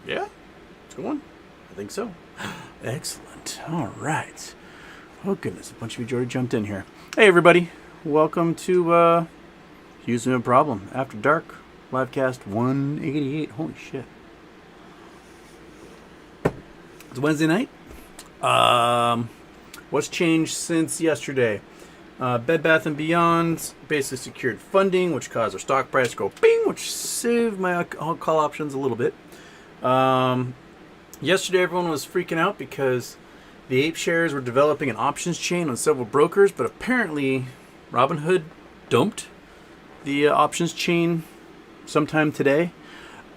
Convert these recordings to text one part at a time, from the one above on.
Yeah, it's going. I think so. Excellent. All right. Oh, goodness. A bunch of you already jumped in here. Hey, everybody. Welcome to Houston, No Problem. After Dark, livecast 188. Holy shit. It's Wednesday night. What's changed since yesterday? Bed Bath & Beyond basically secured funding, which caused their stock price to go bing, which saved my call options a little bit. Yesterday, everyone was freaking out because the ape shares were developing an options chain on several brokers, but apparently Robinhood dumped the options chain sometime today.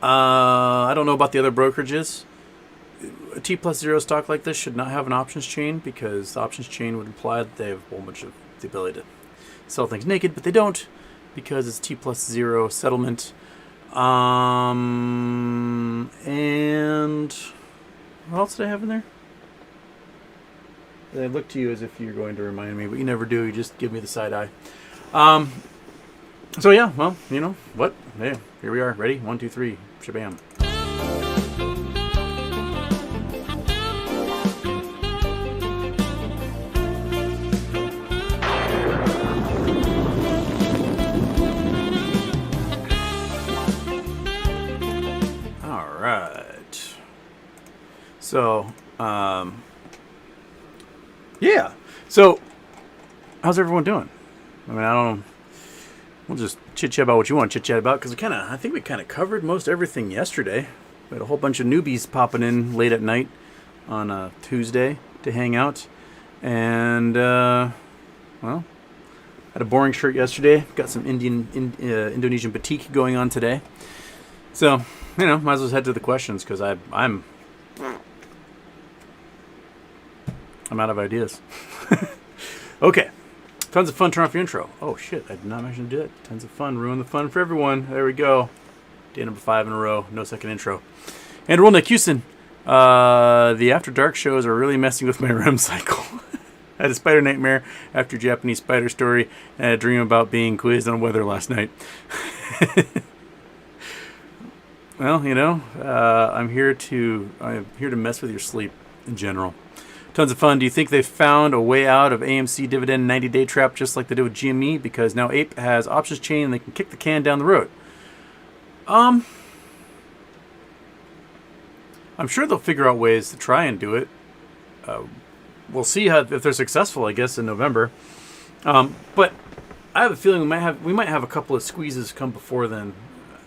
I don't know about the other brokerages. A T+0 stock like this should not have an options chain because the options chain would imply that they have a whole bunch of the ability to sell things naked, but they don't because it's T+0 settlement. And what else did I have in there? I look to you as if you're going to remind me, but you never do. You just give me the side eye. So yeah, well, you know what? Hey, here we are. Ready? 1, 2, 3. Shabam. So, yeah. So, how's everyone doing? I mean, I don't know. We'll just chit-chat about what you want to chit-chat about, because I think we kind of covered most everything yesterday. We had a whole bunch of newbies popping in late at night on a Tuesday to hang out. And, well, had a boring shirt yesterday. Got some Indonesian batik going on today. So, you know, might as well head to the questions, because I'm out of ideas. Okay. Tons of fun. Turn off your intro. Oh, shit. I did not mention to do it. Tons of fun. Ruin the fun for everyone. There we go. Day number 5 in a row. No second intro. And Rollingbay Houston. The After Dark shows are really messing with my REM cycle. I had a spider nightmare after Japanese spider story, and a dream about being quizzed on weather last night. Well, you know, I'm here to mess with your sleep in general. Tons of fun. Do you think they found a way out of AMC dividend 90-day trap just like they did with GME? Because now Ape has options chain and they can kick the can down the road. I'm sure they'll figure out ways to try and do it. We'll see if they're successful, I guess, in November. But I have a feeling we might have a couple of squeezes come before then.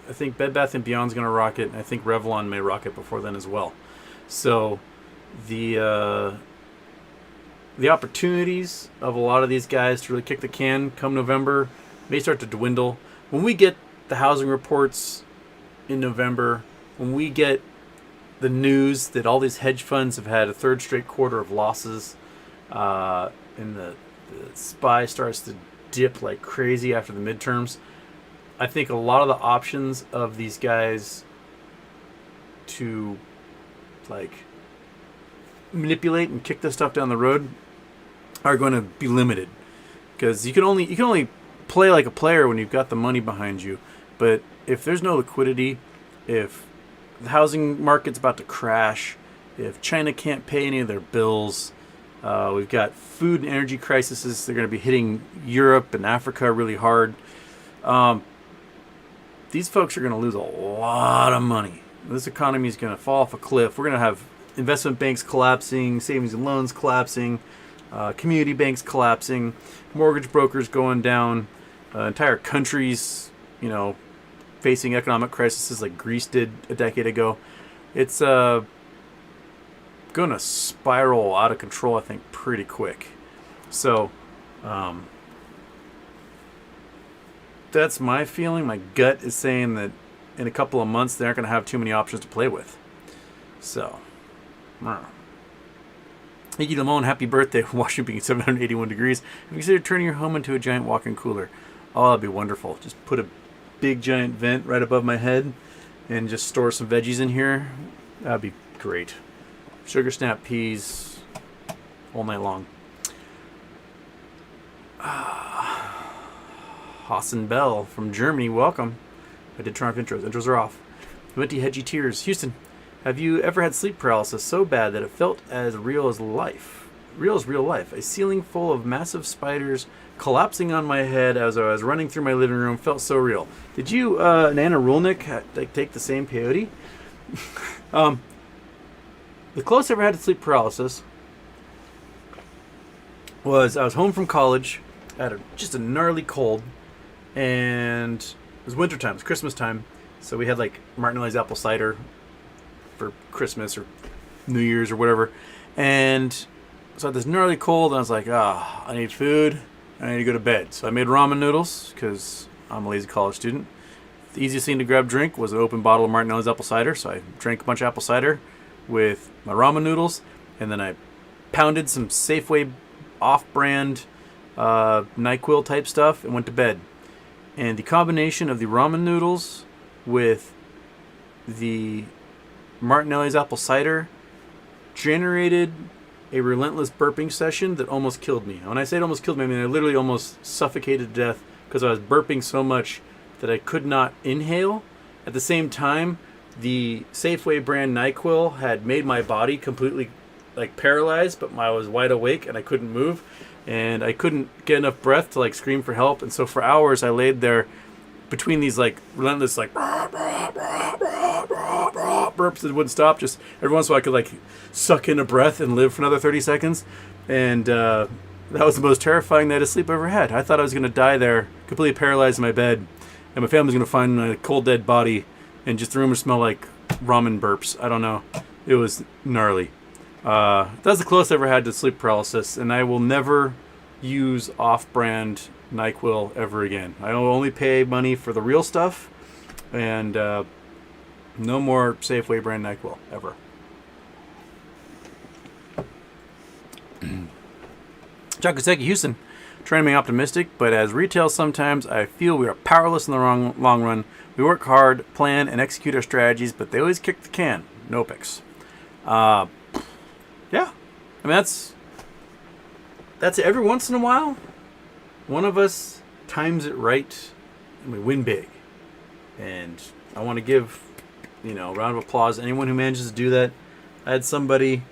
I think Bed Bath & Beyond's going to rock it, and I think Revlon may rock it before then as well. So the opportunities of a lot of these guys to really kick the can come November may start to dwindle. When we get the housing reports in November, when we get the news that all these hedge funds have had a third straight quarter of losses, and the SPY starts to dip like crazy after the midterms, I think a lot of the options of these guys to like manipulate and kick this stuff down the road are going to be limited, because you can only play like a player when you've got the money behind you. But if there's no liquidity, if the housing market's about to crash, if China can't pay any of their bills, we've got food and energy crises. They're going to be hitting Europe and Africa really hard. These folks are going to lose a lot of money. This economy is going to fall off a cliff. We're going to have investment banks collapsing, savings and loans collapsing, community banks collapsing, mortgage brokers going down, entire countries, you know, facing economic crises like Greece did a decade ago. It's going to spiral out of control, I think, pretty quick. So, that's my feeling. My gut is saying that in a couple of months, they aren't going to have too many options to play with. So, Iggy Lamone, happy birthday. Washington being 781 degrees. Have you considered turning your home into a giant walk-in cooler? Oh, that'd be wonderful. Just put a big giant vent right above my head and just store some veggies in here. That'd be great. Sugar snap peas all night long. Hassan Bell from Germany, welcome. I did turn off intros. Intros are off. Venti Hedgy Tears. Houston, Have you ever had sleep paralysis so bad that it felt as real as life? Real as real life. A ceiling full of massive spiders collapsing on my head as I was running through my living room felt so real. Did you, Nana Rulnick, take the same peyote? The closest I ever had to sleep paralysis was I was home from college. I had just a gnarly cold, and it was wintertime. It was Christmas time, so we had like Martinelli's apple cider for Christmas or New Year's or whatever. And so I had this gnarly cold, and I was like, I need food. I need to go to bed. So I made ramen noodles because I'm a lazy college student. The easiest thing to grab drink was an open bottle of Martinelli's apple cider. So I drank a bunch of apple cider with my ramen noodles, and then I pounded some Safeway off-brand NyQuil type stuff and went to bed. And the combination of the ramen noodles with the Martinelli's apple cider generated a relentless burping session that almost killed me. When I say it almost killed me, I mean I literally almost suffocated to death because I was burping so much that I could not inhale. At the same time, the Safeway brand NyQuil had made my body completely like paralyzed, but I was wide awake and I couldn't move, and I couldn't get enough breath to like scream for help. And so for hours I laid there between these like relentless like burps that wouldn't stop. Just every once in a while I could like suck in a breath and live for another 30 seconds. And that was the most terrifying night of sleep I ever had. I thought I was going to die there, completely paralyzed in my bed, and my family was going to find my cold dead body, and just the room would smell like ramen burps. I don't know. It was gnarly. That's the closest I ever had to sleep paralysis, and I will never use off-brand NyQuil ever again. I will only pay money for the real stuff, and no more Safeway brand NyQuil ever. Chakoseki Houston, trying to be optimistic, but as retail sometimes I feel we are powerless in the long run. We work hard, plan, and execute our strategies, but they always kick the can. No picks. Yeah, I mean that's it. Every once in a while, one of us times it right, and we win big. And I want to give, a round of applause to anyone who manages to do that. I had somebody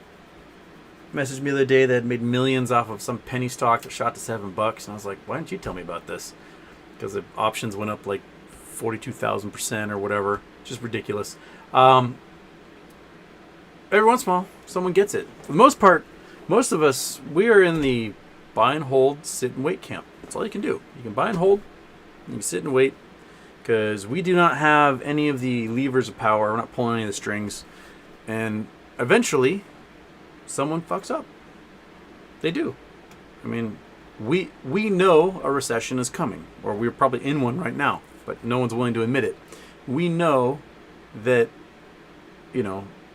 message me the other day that had made millions off of some penny stock that shot to $7, and I was like, why didn't you tell me about this? Because the options went up like 42,000% or whatever. Just ridiculous. Every once in a while, someone gets it. For the most part, most of us, we are in the buy and hold, sit and wait camp. That's all you can do. You can buy and hold, you can sit and wait, because we do not have any of the levers of power. We're not pulling any of the strings. And eventually, someone fucks up. They do. I mean, we know a recession is coming, or we're probably in one right now, but no one's willing to admit it. We know that,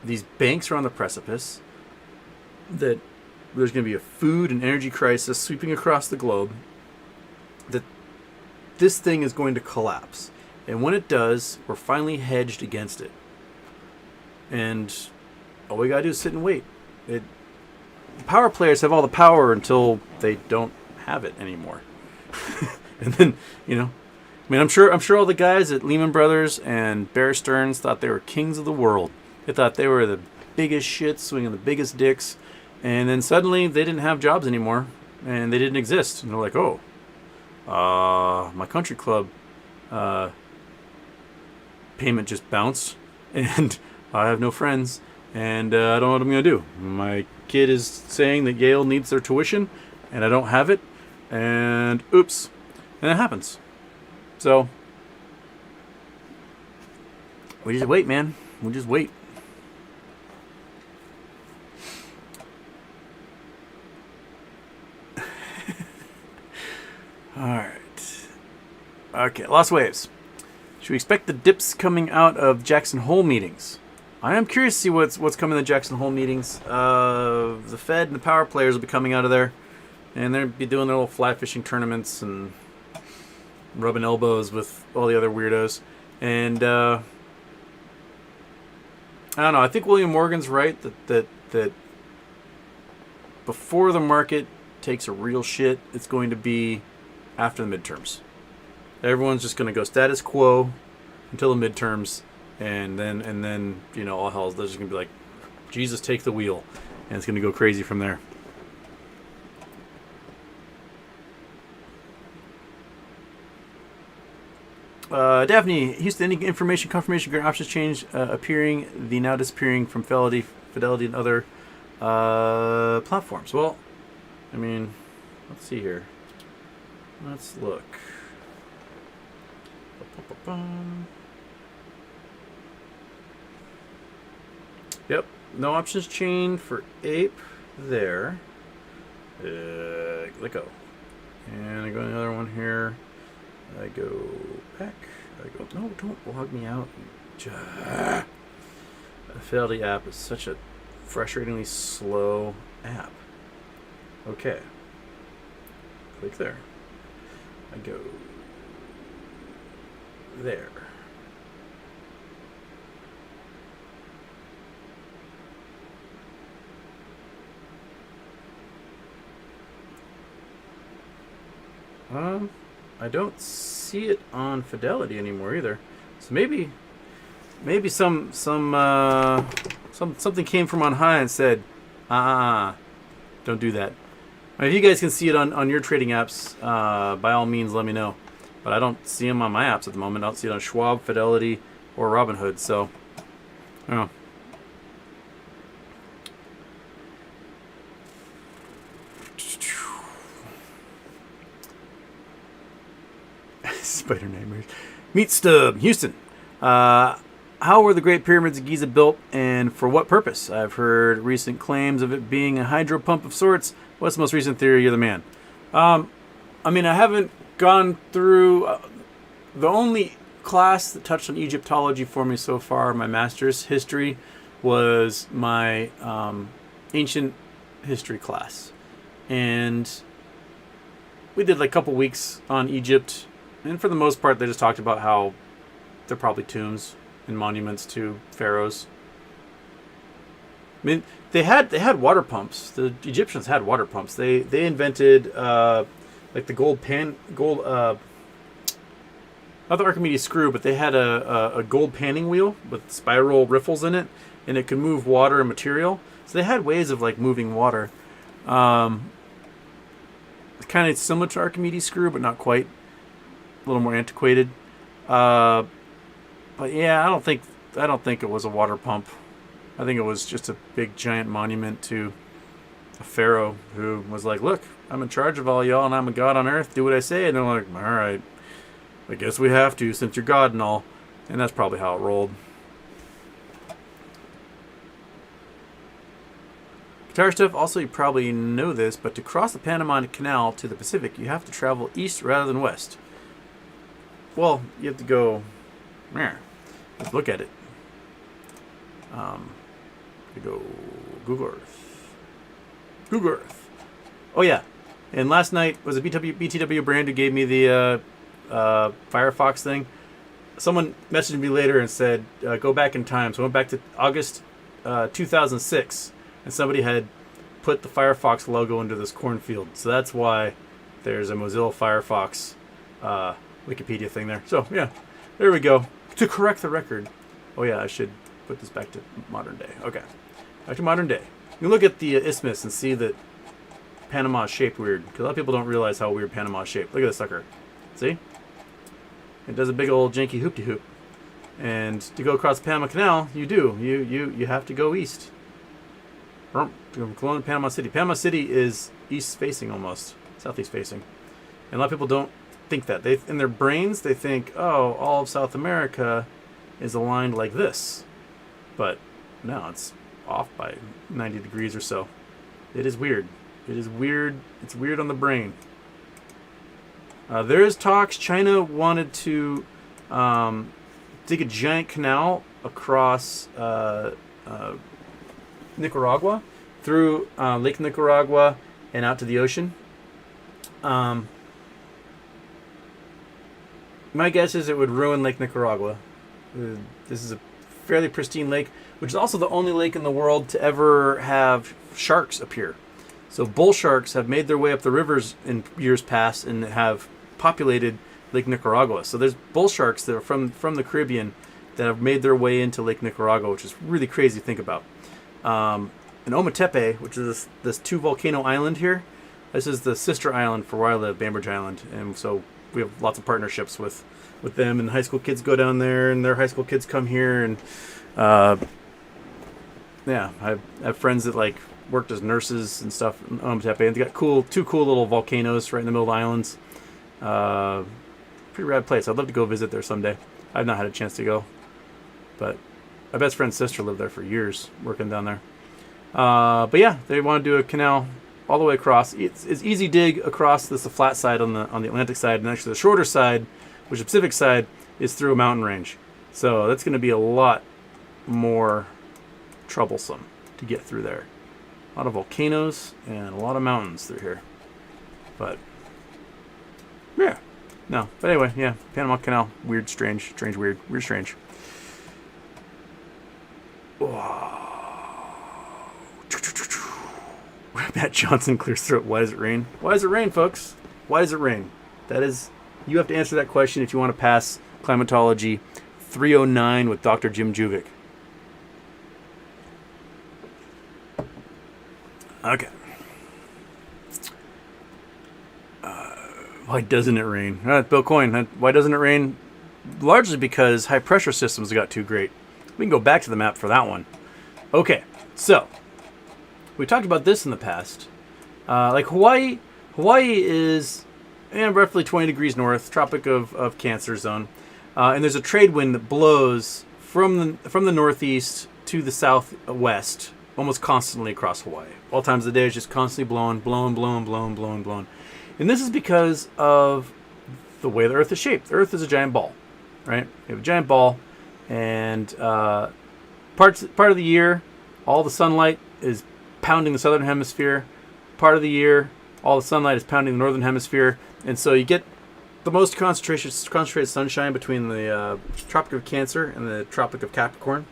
these banks are on the precipice, that there's going to be a food and energy crisis sweeping across the globe, that this thing is going to collapse. And when it does, we're finally hedged against it. And all we got to do is sit and wait. Power players have all the power until they don't have it anymore. And then, I'm sure all the guys at Lehman Brothers and Bear Stearns thought they were kings of the world. They thought they were the biggest shit, swinging the biggest dicks. And then suddenly they didn't have jobs anymore, and they didn't exist. And they're like, my country club payment just bounced, and I have no friends, and I don't know what I'm going to do. My kid is saying that Yale needs their tuition, and I don't have it, and oops. And it happens. So, we just wait, man. We just wait. Alright. Okay, Lost Waves. Should we expect the dips coming out of Jackson Hole meetings? I am curious to see what's coming in the Jackson Hole meetings. The Fed and the power players will be coming out of there, and they'll be doing their little fly fishing tournaments and rubbing elbows with all the other weirdos. And I don't know. I think William Morgan's right that before the market takes a real shit, it's going to be after the midterms. Everyone's just going to go status quo until the midterms, and then all hell's there's just gonna be like, Jesus take the wheel, and it's gonna go crazy from there. Daphne, Houston, any information, confirmation, grant options change appearing, the now disappearing from Fidelity and other platforms? Well, I mean, let's see here. Let's look. Yep, no options chain for Ape there. Let go. And I go another one here. I go back. I go, no, don't log me out. The Fidelity app is such a frustratingly slow app. Okay. Click there. I go there. I don't see it on Fidelity anymore either. So maybe something came from on high and said, don't do that. If you guys can see it on your trading apps, by all means, let me know. But I don't see them on my apps at the moment. I don't see it on Schwab, Fidelity, or Robinhood. So, I don't know. Spider nightmares. Meet Stub, Houston. How were the Great Pyramids of Giza built, and for what purpose? I've heard recent claims of it being a hydro pump of sorts. What's the most recent theory? You're the man. I mean, I haven't gone through the only class that touched on Egyptology for me so far. My master's history was my ancient history class, and we did like a couple weeks on Egypt, and for the most part, they just talked about how they're probably tombs and monuments to pharaohs. I mean, they had water pumps. The Egyptians had water pumps. They invented like the not the Archimedes screw, but they had a gold panning wheel with spiral riffles in it, and it could move water and material. So they had ways of like moving water. Kind of similar to Archimedes screw, but not quite. A little more antiquated. But yeah, I don't think it was a water pump. I think it was just a big giant monument to a pharaoh who was like, "Look, I'm in charge of all y'all, and I'm a god on earth. Do what I say." And they're like, "All right, I guess we have to, since you're God and all." And that's probably how it rolled. Guitar stuff. Also, you probably know this, but to cross the Panama Canal to the Pacific, you have to travel east rather than west. Well, you have to go. Let's look at it. Go Google Earth. Google Earth. Oh yeah, and last night was a BTW brand who gave me the Firefox thing. Someone messaged me later and said, go back in time. So I went back to August 2006, and somebody had put the Firefox logo into this cornfield. So that's why there's a Mozilla Firefox Wikipedia thing there. So yeah, there we go. To correct the record. Oh yeah, I should put this back to modern day. Okay, back to modern day. You can look at the isthmus and see that Panama is shaped weird, because a lot of people don't realize how weird Panama is shaped. Look at this sucker. See? It does a big old janky hoop-de-hoop. And to go across the Panama Canal, you do. You have to go east. From Cologne to Panama City. Panama City is east-facing almost. Southeast-facing. And a lot of people don't think that. In their brains, they think, oh, all of South America is aligned like this. But no, it's off by 90 degrees or so. It is weird. It is weird. It's weird on the brain. There is talks. China wanted to dig a giant canal across Nicaragua, through Lake Nicaragua and out to the ocean. My guess is it would ruin Lake Nicaragua. This is a fairly pristine lake, which is also the only lake in the world to ever have sharks appear. So bull sharks have made their way up the rivers in years past and have populated Lake Nicaragua. So there's bull sharks that are from the Caribbean that have made their way into Lake Nicaragua, which is really crazy to think about. And Ometepe, which is this two volcano island here, this is the sister island for where I live, Bainbridge Island, and so we have lots of partnerships with them, and high school kids go down there, and their high school kids come here, and yeah, I have friends that like worked as nurses and stuff in Ometepe, and they got two cool little volcanoes right in the middle of the islands. Pretty rad place. I'd love to go visit there someday. I've not had a chance to go, but my best friend's sister lived there for years, working down there. But yeah, they want to do a canal all the way across. It's easy dig across. This is the flat side on the Atlantic side, and actually the shorter side, which is the Pacific side, is through a mountain range. So that's going to be a lot more troublesome to get through there. A lot of volcanoes and a lot of mountains through here. But yeah, no. But anyway, yeah, Panama Canal, weird, strange, weird, strange. Matt Johnson clears throat. Why does it rain? Why does it rain, folks? Why does it rain? That is, you have to answer that question if you want to pass Climatology 309 with Dr. Gmgf. Okay. Why doesn't it rain? Bill Coyne, why doesn't it rain? Largely because high pressure systems got too great. We can go back to the map for that one. Okay, so we talked about this in the past. Like Hawaii is roughly 20 degrees north, Tropic of Cancer zone, and there's a trade wind that blows from the northeast to the southwest almost constantly across Hawaii. All times of the day, it's just constantly blowing. And this is because of the way the Earth is shaped. The Earth is a giant ball, right? You have a giant ball, and part of the year, all the sunlight is pounding the southern hemisphere. Part of the year, all the sunlight is pounding the northern hemisphere, and so you get the most concentrated sunshine between the Tropic of Cancer and the Tropic of Capricorn.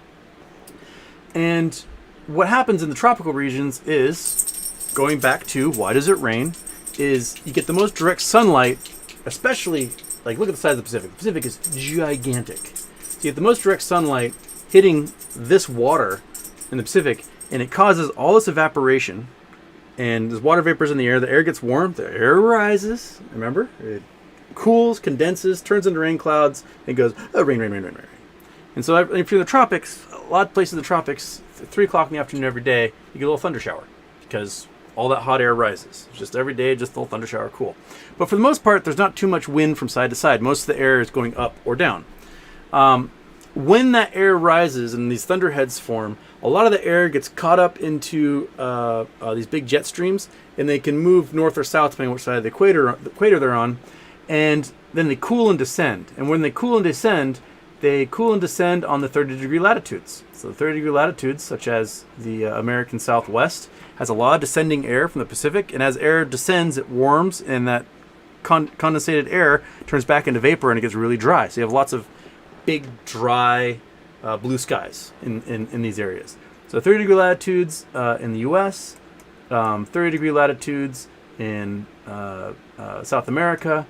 And what happens in the tropical regions is, going back to why does it rain, is you get the most direct sunlight, especially, like, look at the size of the Pacific. The Pacific is gigantic. So you get the most direct sunlight hitting this water in the Pacific, and it causes all this evaporation, and there's water vapors in the air gets warm, the air rises, remember? It cools, condenses, turns into rain clouds, and goes, oh, rain. And so if you're in the tropics, a lot of places in the tropics, at 3 o'clock in the afternoon every day, you get a little thunder shower, because all that hot air rises. It's just every day, just a little thunder shower, cool. But for the most part, there's not too much wind from side to side. Most of the air is going up or down. When that air rises and these thunderheads form, a lot of the air gets caught up into these big jet streams, and they can move north or south depending on which side of the equator they're on, and then they cool and descend. And when they cool and descend on the 30-degree latitudes. So the 30-degree latitudes, such as the American Southwest, has a lot of descending air from the Pacific, and as air descends, it warms, and that condensated air turns back into vapor, and it gets really dry. So you have lots of big, dry, blue skies in these areas. So 30-degree latitudes in the U.S., 30-degree latitudes in South America,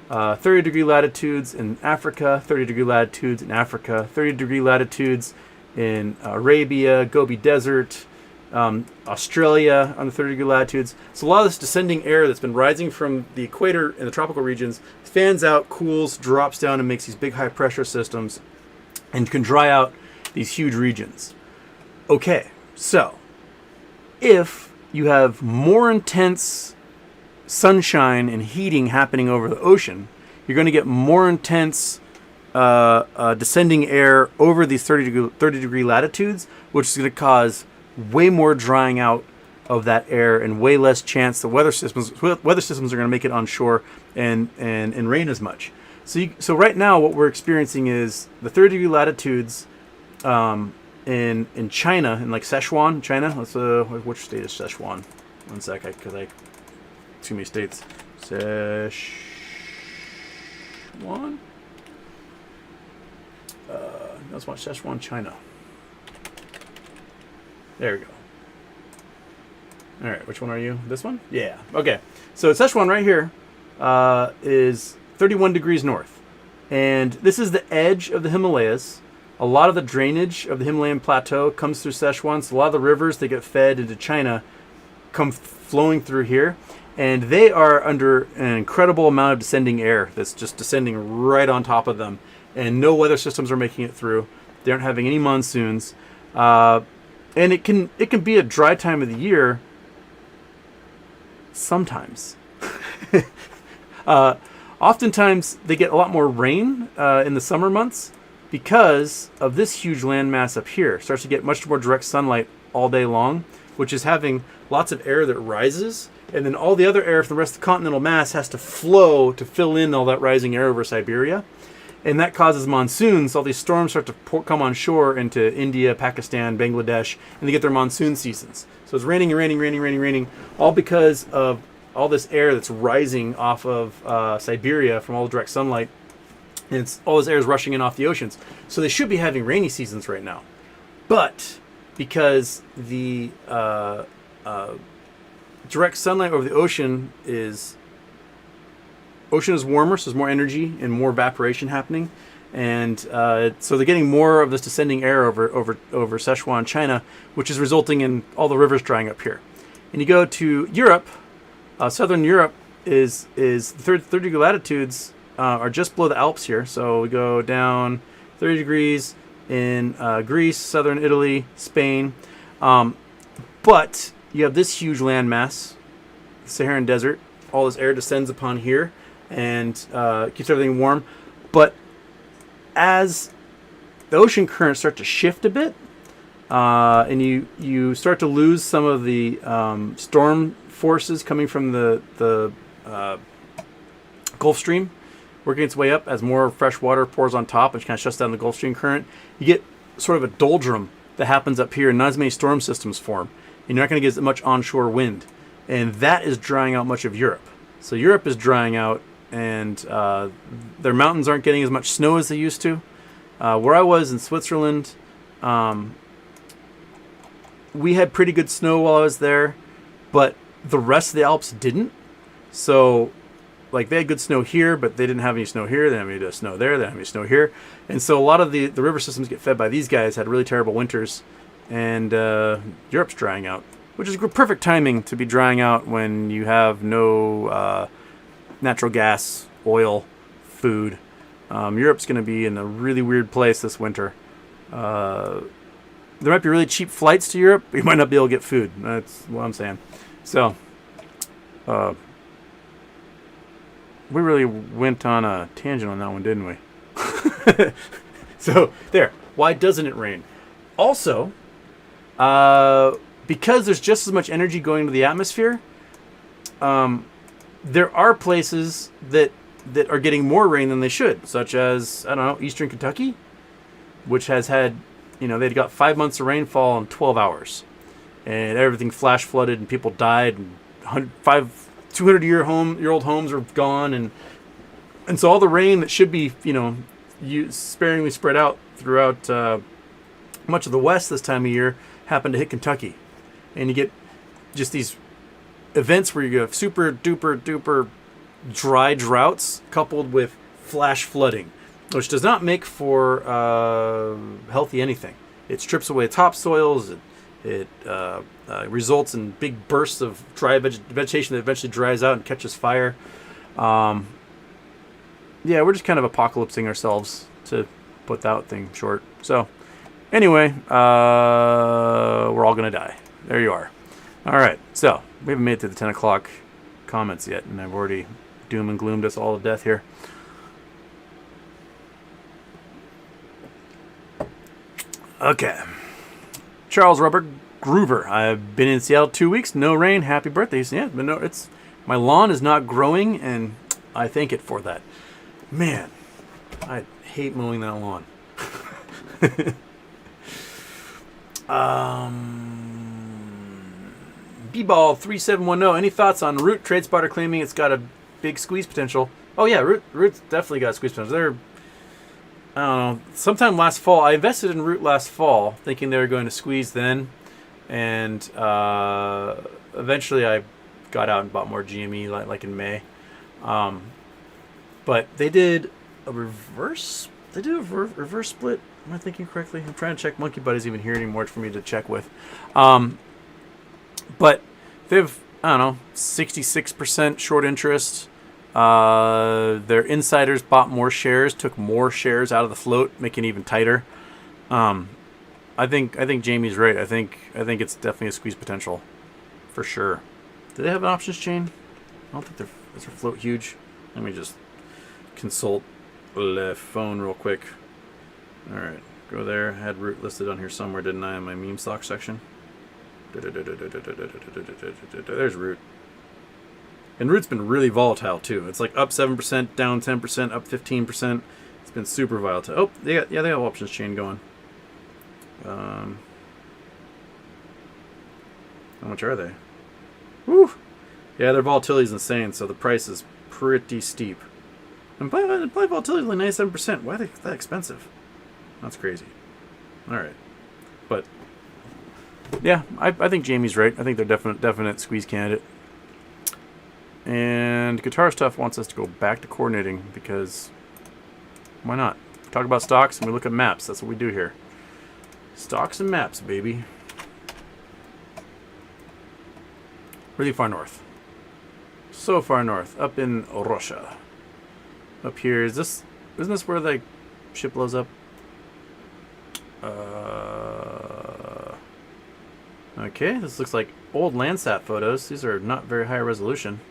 30-degree latitudes in Africa, 30-degree latitudes in Africa, 30-degree latitudes in Arabia, Gobi Desert, Australia on the 30-degree latitudes. So a lot of this descending air that's been rising from the equator in the tropical regions fans out, cools, drops down, and makes these big high-pressure systems and can dry out these huge regions. Okay, so if you have more intense sunshine and heating happening over the ocean, you're going to get more intense descending air over these 30-degree latitudes, which is going to cause way more drying out of that air and way less chance the weather systems are going to make it onshore and rain as much. So right now what we're experiencing is the 30-degree latitudes in China, in like Sichuan, China. Let's which state is Sichuan? One sec, because too many states. Sichuan. Let's watch Sichuan, China. There we go. All right, which one are you? This one? Yeah. Okay. So Sichuan right here is 31 degrees north, and this is the edge of the Himalayas. a lot of the drainage of the Himalayan plateau comes through Sichuan. So a lot of the rivers that get fed into China come flowing through here. And they are under an incredible amount of descending air that's just descending right on top of them. And no weather systems are making it through. They aren't having any monsoons. And it can be a dry time of the year sometimes. Oftentimes, they get a lot more rain in the summer months because of this huge landmass up here. It starts to get much more direct sunlight all day long, which is having lots of air that rises, and then all the other air from the rest of the continental mass has to flow to fill in all that rising air over Siberia. And that causes monsoons. All these storms start to come on shore into India, Pakistan, Bangladesh, and they get their monsoon seasons. So it's raining and raining, all because of all this air that's rising off of Siberia from all the direct sunlight. And all this air is rushing in off the oceans. So they should be having rainy seasons right now. But because the direct sunlight over the ocean is warmer, so there's more energy and more evaporation happening. And so they're getting more of this descending air over Sichuan, China, which is resulting in all the rivers drying up here. And you go to Europe. Southern Europe is 30 degree latitudes are just below the Alps here. So we go down 30 degrees in Greece, southern Italy, Spain. But you have this huge landmass, the Saharan Desert. All this air descends upon here and keeps everything warm. But as the ocean currents start to shift a bit, and you start to lose some of the storm forces coming from the Gulf Stream, working its way up as more fresh water pours on top, which kind of shuts down the Gulf Stream current. You get sort of a doldrum that happens up here, and not as many storm systems form, and you're not going to get as much onshore wind, and that is drying out much of Europe. So Europe is drying out, and their mountains aren't getting as much snow as they used to. Where I was in Switzerland, we had pretty good snow while I was there, but the rest of the Alps didn't. So, like, they had good snow here, but they didn't have any snow here. They didn't have any snow there. They didn't have any snow here. And so a lot of the river systems get fed by these guys had really terrible winters, and Europe's drying out, which is perfect timing to be drying out when you have no natural gas, oil, food. Europe's going to be in a really weird place this winter. There might be really cheap flights to Europe, but you might not be able to get food. That's what I'm saying. So, we really went on a tangent on that one, didn't we? So, there. Why doesn't it rain? Also, because there's just as much energy going into the atmosphere, there are places that are getting more rain than they should, such as, I don't know, eastern Kentucky, which has had, they'd got 5 months of rainfall in 12 hours. And everything flash flooded, and people died, and 200-year-old homes are gone, and so all the rain that should be, sparingly spread out throughout much of the West this time of year happened to hit Kentucky, and you get just these events where you have super duper dry droughts coupled with flash flooding, which does not make for healthy anything. It strips away topsoils. It results in big bursts of dry vegetation that eventually dries out and catches fire. Yeah, we're just kind of apocalypsing ourselves, to put that thing short. So, anyway, we're all going to die. There you are. All right, so we haven't made it to the 10 o'clock comments yet, and I've already doom and gloomed us all to death here. Okay. Charles Robert Groover. I've been in Seattle 2 weeks. No rain. Happy birthday. Yeah, but no, my lawn is not growing, and I thank it for that. Man, I hate mowing that lawn. B-Ball 3710. Any thoughts on Root? Trade spotter claiming it's got a big squeeze potential. Oh yeah, Root's definitely got squeeze potential. They're, I don't know, sometime last fall, I invested in Root last fall, thinking they were going to squeeze then, and eventually I got out and bought more GME like in May. But they did a reverse split Am I thinking correctly? I'm trying to check. Monkey Buddy's even here anymore for me to check with. But they've, I don't know, 66% short interest. Their insiders bought more shares, took more shares out of the float, making it even tighter. I think Jamie's right. I think it's definitely a squeeze potential, for sure. Do they have an options chain? I don't think is their float huge. Let me just consult the phone real quick. All right, go there. I had Root listed on here somewhere, didn't I? In my meme stock section. There's Root. And Root's been really volatile too. It's like up 7%, down 10%, up 15%. It's been super volatile. Oh, they have options chain going. How much are they? Woo! Yeah, their volatility is insane, so the price is pretty steep. And probably volatility is only 97%. Why are they that expensive? That's crazy. All right, but yeah, I think Jamie's right. I think they're definite squeeze candidate. And Guitar Stuff wants us to go back to coordinating because why not? We talk about stocks and we look at maps. That's what we do here. Stocks and maps, baby. Really far north. So far north. Up in Russia. Up here. Isn't this where the ship blows up? Okay, this looks like old Landsat photos. These are not very high resolution.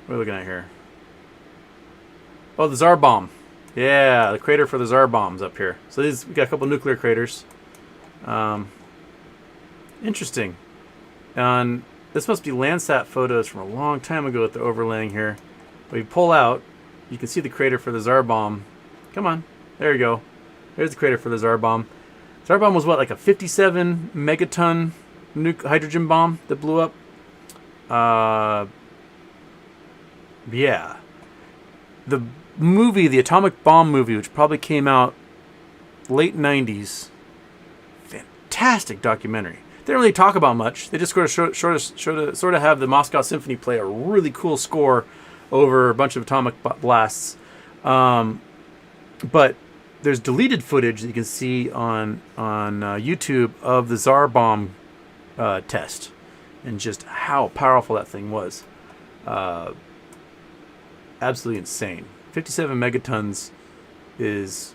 What are we looking at here? Oh, the Tsar Bomb. Yeah, the crater for the Tsar Bomb's up here. So we got a couple nuclear craters. Interesting. And this must be Landsat photos from a long time ago that they're overlaying here. But you pull out, you can see the crater for the Tsar Bomb. Come on. There you go. There's the crater for the Tsar Bomb. Tsar Bomb was what, like a 57 megaton hydrogen bomb that blew up? Yeah. The movie, the atomic bomb movie, which probably came out late 90s, fantastic documentary. They don't really talk about much. They just sort of have the Moscow Symphony play a really cool score over a bunch of atomic blasts. But there's deleted footage that you can see on YouTube of the Tsar Bomb test and just how powerful that thing was. Absolutely insane. 57 megatons is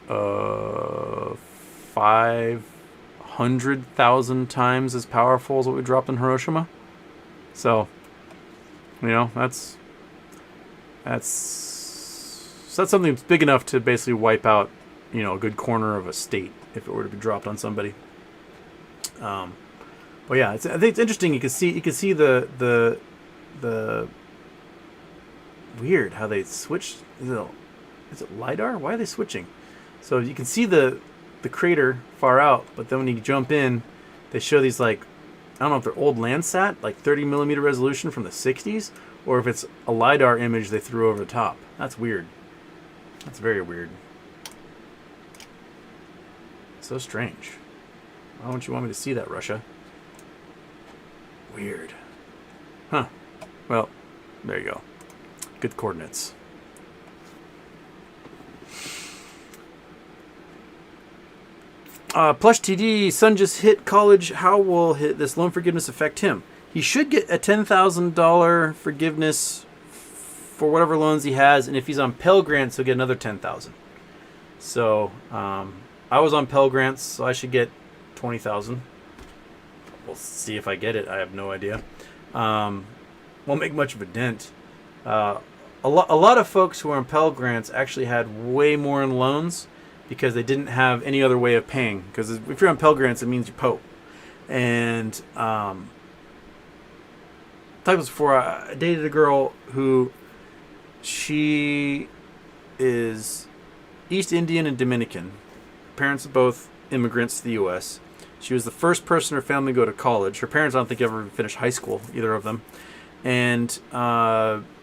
500,000 times as powerful as what we dropped in Hiroshima. So, that's something that's big enough to basically wipe out, a good corner of a state if it were to be dropped on somebody. But yeah, I think it's interesting. You can see the weird how they switched. Is it LiDAR? Why are they switching? So you can see the crater far out, but then when you jump in, they show these I don't know if they're old Landsat, 30 millimeter resolution from the 60s, or if it's a LiDAR image they threw over the top. That's weird. That's very weird. So strange. Why don't you want me to see that, Russia? Weird. Huh. Well, there you go. Good coordinates. Plush TD, son just hit college. How will this loan forgiveness affect him? He should get a $10,000 forgiveness for whatever loans he has, and if he's on Pell Grants, he'll get another $10,000. So I was on Pell Grants, so I should get $20,000. We'll see if I get it. I have no idea. Won't make much of a dent. A lot of folks who are on Pell Grants actually had way more in loans because they didn't have any other way of paying. Because if you're on Pell Grants, it means you PO. And I talked this before. I dated a girl who she is East Indian and Dominican. Parents are both immigrants to the U.S. She was the first person in her family to go to college. Her parents, I don't think, ever finished high school, either of them. And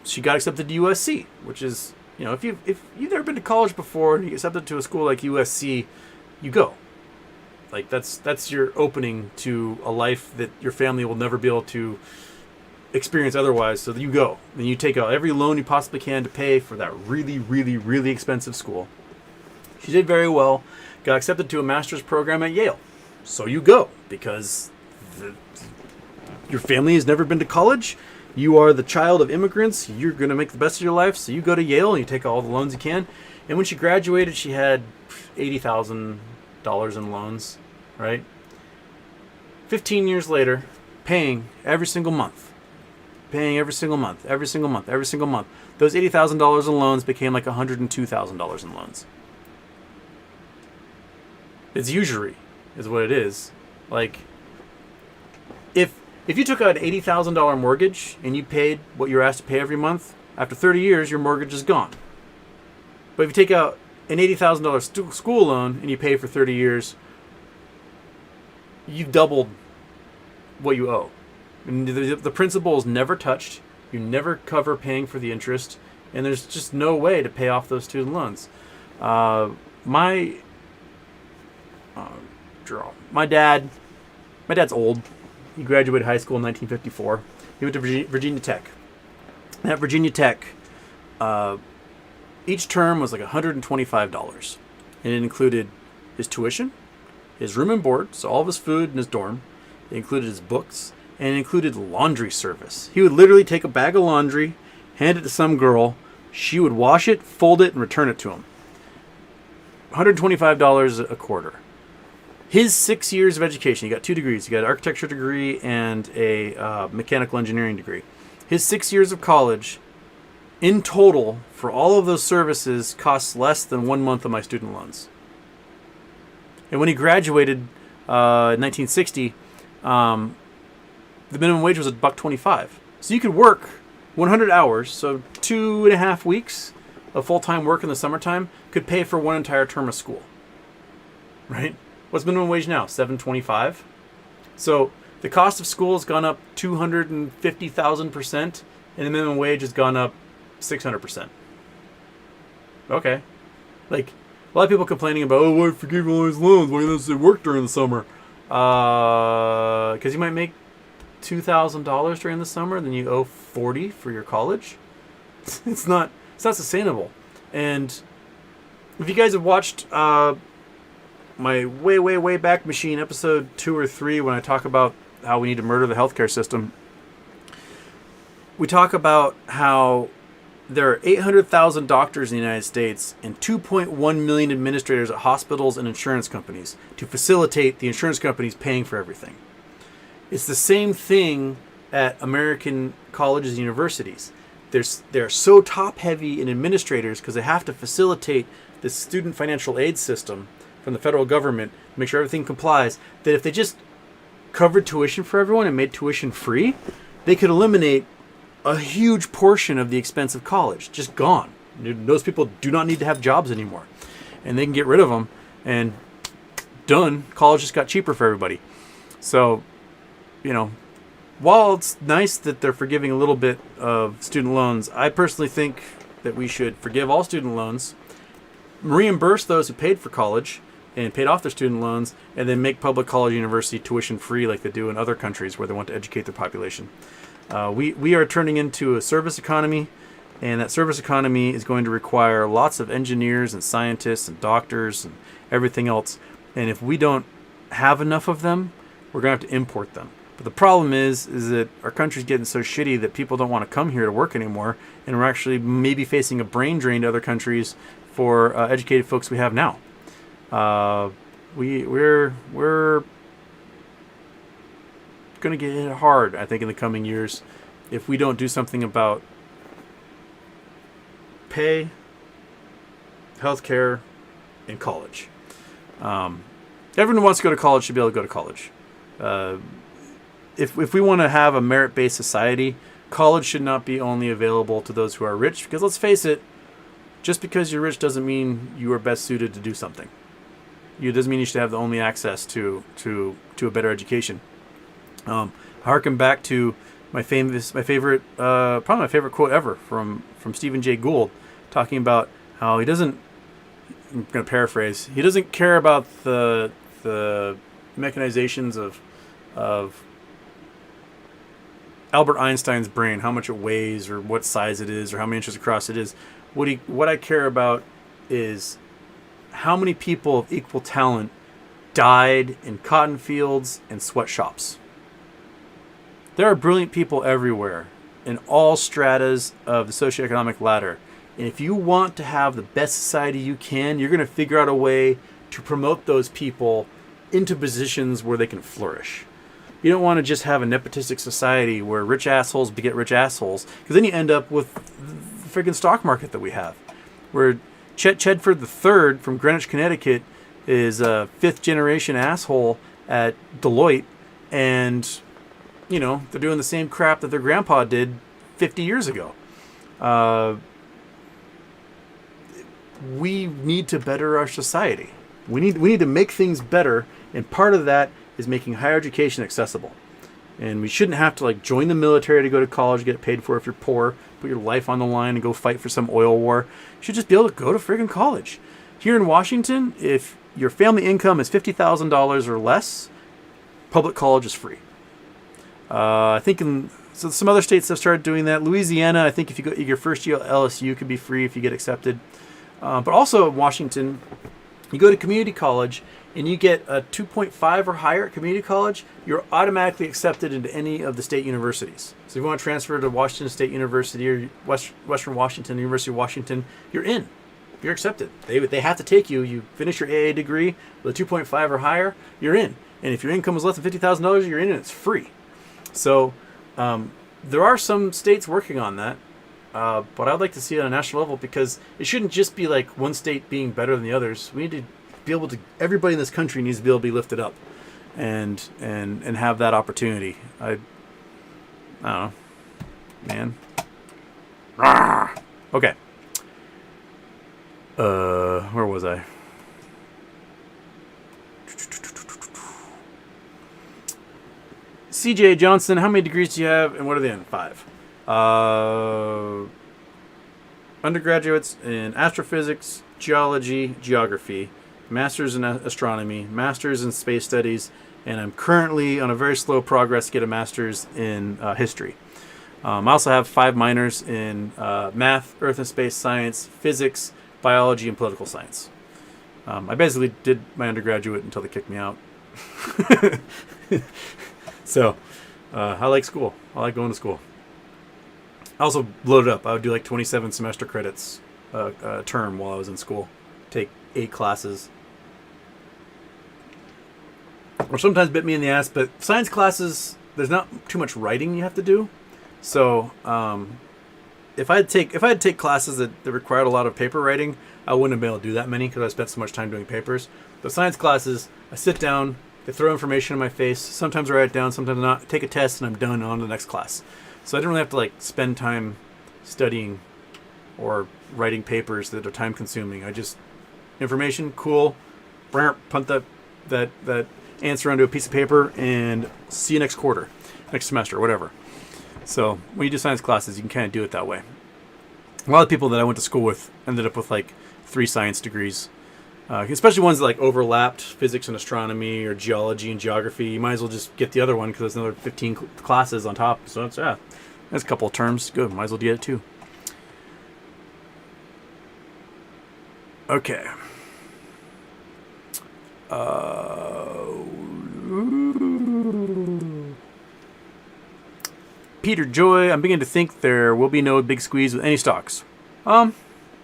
she got accepted to USC, which is, if you've never been to college before and you get accepted to a school like USC, you go. That's your opening to a life that your family will never be able to experience otherwise. So you go. And you take out every loan you possibly can to pay for that really, really, really expensive school. She did very well, got accepted to a master's program at Yale. So you go, because your family has never been to college. You are the child of immigrants. You're going to make the best of your life. So you go to Yale and you take all the loans you can. And when she graduated, she had $80,000 in loans, right? 15 years later, paying every single month. Paying every single month, every single month, every single month. Those $80,000 in loans became like $102,000 in loans. It's usury, is what it is. Like, if you took out an $80,000 mortgage and you paid what you're asked to pay every month, after 30 years, your mortgage is gone. But if you take out an $80,000 school loan and you pay for 30 years, you've doubled what you owe. And the principal is never touched. You never cover paying for the interest, and there's just no way to pay off those student loans. My dad's old. He graduated high school in 1954. He went to Virginia Tech. At Virginia Tech, each term was like $125, and it included his tuition, his room and board, so all of his food in his dorm. It included his books, and it included laundry service. He would literally take a bag of laundry, hand it to some girl. She would wash it, fold it, and return it to him. $125 a quarter. His 6 years of education, he got 2 degrees. He got an architecture degree and a mechanical engineering degree. His 6 years of college, in total, for all of those services, costs less than 1 month of my student loans. And when he graduated in 1960, the minimum wage was $1.25. So you could work 100 hours, so 2.5 weeks of full-time work in the summertime could pay for one entire term of school. Right? What's minimum wage now? $7.25. So the cost of school has gone up 250,000%, and the minimum wage has gone up 600%. Okay. Like, a lot of people complaining about, oh, why forgive all these loans? Why doesn't it work during the summer? Because you might make $2,000 during the summer, then you owe $40 for your college. It's not sustainable. And if you guys have watched my way back machine episode 2 or 3, when I talk about how we need to murder the healthcare system, we talk about how there are 800,000 doctors in the United States and 2.1 million administrators at hospitals and insurance companies to facilitate the insurance companies paying for everything. It's the same thing at American colleges and universities. They're so top-heavy in administrators because they have to facilitate the student financial aid system from the federal government to make sure everything complies, that if they just covered tuition for everyone and made tuition free, they could eliminate a huge portion of the expense of college. Just gone. Those people do not need to have jobs anymore. And they can get rid of them, and done. College just got cheaper for everybody. So, while it's nice that they're forgiving a little bit of student loans, I personally think that we should forgive all student loans, reimburse those who paid for college and paid off their student loans, and then make public college university tuition free like they do in other countries where they want to educate their population. We are turning into a service economy, and that service economy is going to require lots of engineers and scientists and doctors and everything else. And if we don't have enough of them, we're going to have to import them. But the problem is that our country's getting so shitty that people don't want to come here to work anymore, and we're actually maybe facing a brain drain to other countries for educated folks we have now. We're going to get hit hard, I think, in the coming years if we don't do something about pay, healthcare, and college. Everyone who wants to go to college should be able to go to college. If we want to have a merit-based society, college should not be only available to those who are rich, because let's face it, just because you're rich doesn't mean you are best suited to do something. It doesn't mean you should have the only access to a better education. I harken back to my favorite quote ever from Stephen Jay Gould, talking about how he doesn't. I'm going to paraphrase. He doesn't care about the mechanizations of Albert Einstein's brain, how much it weighs or what size it is or how many inches across it is. What I care about is how many people of equal talent died in cotton fields and sweatshops. There are brilliant people everywhere in all stratas of the socioeconomic ladder. And if you want to have the best society you can, you're going to figure out a way to promote those people into positions where they can flourish. You don't want to just have a nepotistic society where rich assholes beget rich assholes, because then you end up with the friggin' stock market that we have, where Chet Chedford III from Greenwich, Connecticut is a fifth-generation asshole at Deloitte, and, you know, they're doing the same crap that their grandpa did 50 years ago. We need to better our society. We need to make things better, and part of that is making higher education accessible. And we shouldn't have to like join the military to go to college, get paid for if you're poor, put your life on the line and go fight for some oil war. You should just be able to go to friggin' college. Here in Washington, if your family income is $50,000 or less, public college is free. I think so some other states have started doing that. Louisiana, I think if you go your first year at LSU could be free if you get accepted. But also in Washington, you go to community college and you get a 2.5 or higher at community college, you're automatically accepted into any of the state universities. So if you want to transfer to Washington State University or Western Washington, University of Washington, you're in. You're accepted. They have to take you. You finish your AA degree with a 2.5 or higher, you're in. And if your income is less than $50,000, you're in and it's free. So there are some states working on that. But I'd like to see it on a national level, because it shouldn't just be like one state being better than the others. We need to be able to, everybody in this country needs to be able to be lifted up and have that opportunity. I don't know, man. Okay. Where was I? CJ Johnson, how many degrees do you have and what are they in? 5. Undergraduates in astrophysics, geology, geography, masters in astronomy, masters in space studies, and I'm currently on a very slow progress to get a master's in history. I also have 5 minors in math, earth and space science, physics, biology, and political science. I basically did my undergraduate until they kicked me out. So I like school. I like going to school. I also loaded up. I would do like 27 semester credits a term while I was in school. Take 8 classes. Or sometimes bit me in the ass, but science classes, there's not too much writing you have to do. So if I had to take classes that required a lot of paper writing, I wouldn't have been able to do that many because I spent so much time doing papers. But science classes, I sit down, they throw information in my face. Sometimes I write it down, sometimes not. Take a test, and I'm done on to the next class. So I didn't really have to like spend time studying or writing papers that are time consuming. I just information, cool, punt that answer onto a piece of paper and see you next quarter, next semester, whatever. So when you do science classes, you can kind of do it that way. A lot of people that I went to school with ended up with like 3 science degrees, especially ones that like overlapped physics and astronomy or geology and geography. You might as well just get the other one because there's another 15 classes on top. So it's, there's a couple of terms. Good. Might as well do it too. Okay. Peter Joy, I'm beginning to think there will be no big squeeze with any stocks. I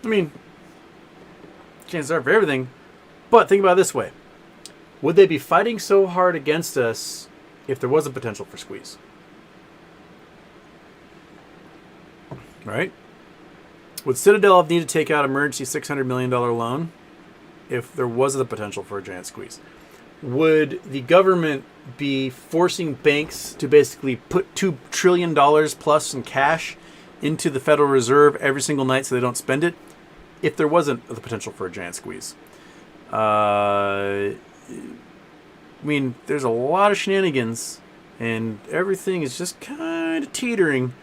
mean, chances are for everything. But think about it this way. Would they be fighting so hard against us if there was a potential for squeeze? Right? Would Citadel have needed to take out an emergency $600 million loan if there was the potential for a giant squeeze? Would the government be forcing banks to basically put $2 trillion plus in cash into the Federal Reserve every single night so they don't spend it if there wasn't the potential for a giant squeeze? I mean, there's a lot of shenanigans and everything is just kind of teetering,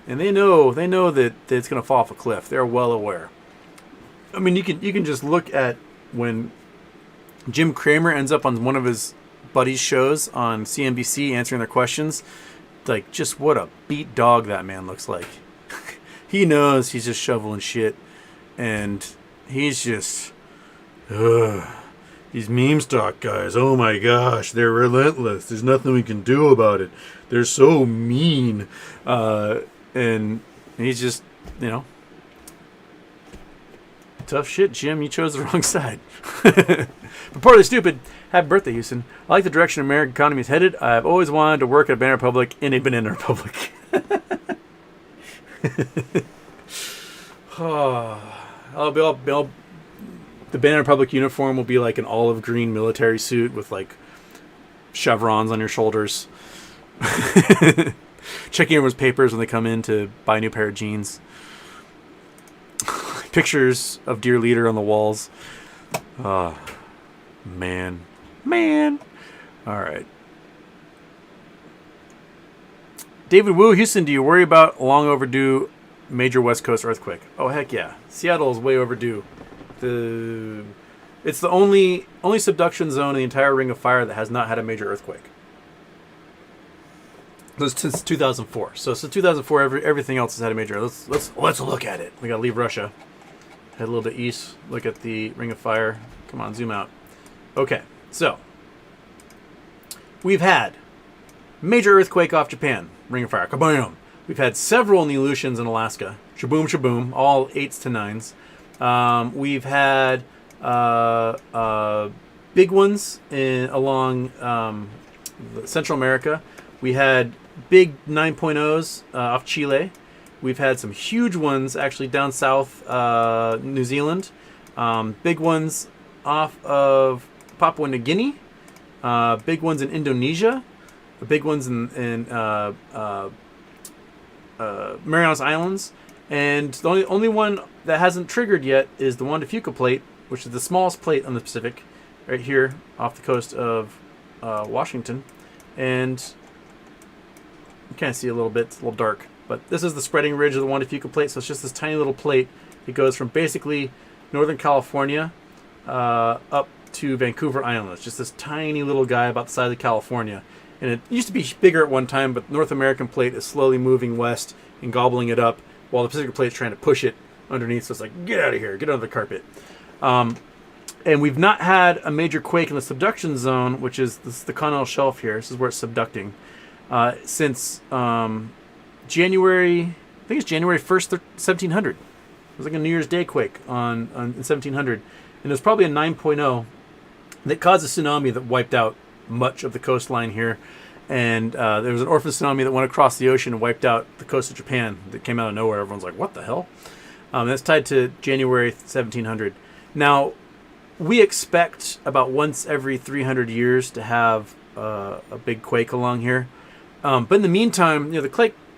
and they know that it's going to fall off a cliff. They're well aware. I mean, you can just look at when Jim Cramer ends up on one of his buddies' shows on CNBC answering their questions. Like, just what a beat dog that man looks like. He knows he's just shoveling shit, and he's just Ugh. These meme stock guys, oh my gosh, they're relentless. There's nothing we can do about it. They're so mean. And he's just, you know, tough shit, Jim. You chose the wrong side. Reportedly stupid. Happy birthday, Houston. I like the direction American economy is headed. I've always wanted to work at a banana republic in a banana republic. The Banana Republic uniform will be like an olive green military suit with like chevrons on your shoulders. Checking everyone's papers when they come in to buy a new pair of jeans. Pictures of dear leader on the walls. Man. All right. David Wu, Houston, do you worry about long overdue major West Coast earthquake? Oh, heck yeah. Seattle is way overdue. It's the only subduction zone in the entire Ring of Fire that has not had a major earthquake. Since 2004. So since 2004, everything else has had a major. Let's look at it. We gotta leave Russia. Head a little bit east. Look at the Ring of Fire. Come on, zoom out. Okay, so we've had major earthquake off Japan. Ring of Fire. Kabam! We've had several in the Aleutians in Alaska. Shaboom, shaboom. All 8s to 9s. We've had big ones along Central America. We had big 9.0s off Chile. We've had some huge ones actually down south New Zealand. Big ones off of Papua New Guinea. Big ones in Indonesia. Big ones in Marianas Islands. And the only one that hasn't triggered yet is the Juan de Fuca plate, which is the smallest plate on the Pacific, right here off the coast of Washington. And you kind of see a little bit, it's a little dark. But this is the spreading ridge of the Juan de Fuca plate, so it's just this tiny little plate that goes from basically Northern California up to Vancouver Island. It's just this tiny little guy about the size of California. And it used to be bigger at one time, but the North American plate is slowly moving west and gobbling it up, while the Pacific plate is trying to push it underneath. So it's like, get out of here, get under the carpet. And we've not had a major quake in the subduction zone, which is the continental shelf here. This is where it's subducting. Since January, I think it's January 1st, 1700. It was like a New Year's Day quake in 1700. And it was probably a 9.0 that caused a tsunami that wiped out much of the coastline here. And there was an orphan tsunami that went across the ocean and wiped out the coast of Japan that came out of nowhere. Everyone's like, what the hell? That's tied to January 1700. Now, we expect about once every 300 years to have a big quake along here. But in the meantime, you know,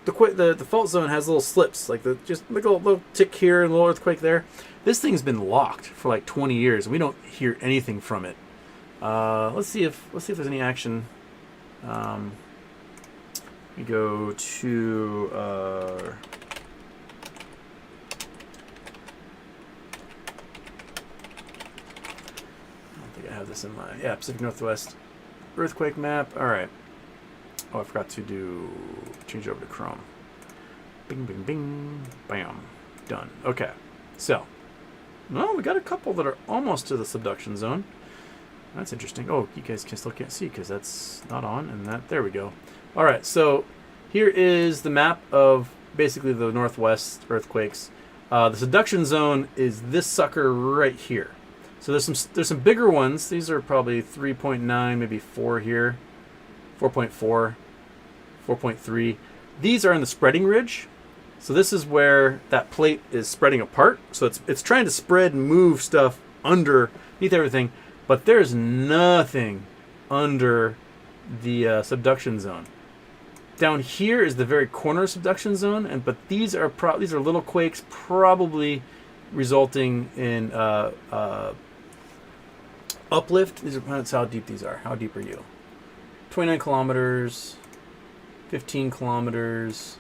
the fault zone has little slips, like just like a little tick here and a little earthquake there. This thing's been locked for like 20 years, and we don't hear anything from it. Let's see if there's any action. We go to I don't think I have this in my Pacific Northwest earthquake map. All right. Oh, I forgot to change over to Chrome. Bing, bing, bing, bam, done. Okay, so we got a couple that are almost to the subduction zone. That's interesting. Oh, you guys still can't see because that's not on, and there we go. All right, so here is the map of basically the Northwest earthquakes. The subduction zone is this sucker right here. So there's some bigger ones. These are probably 3.9, maybe 4 here, 4.4, 4.3. These are in the spreading ridge. So this is where that plate is spreading apart. So it's trying to spread and move stuff underneath everything. But there's nothing under the subduction zone. Down here is the very corner of subduction zone, but these are little quakes, probably resulting in uplift. That's how deep these are. How deep are you? 29 kilometers, 15 kilometers,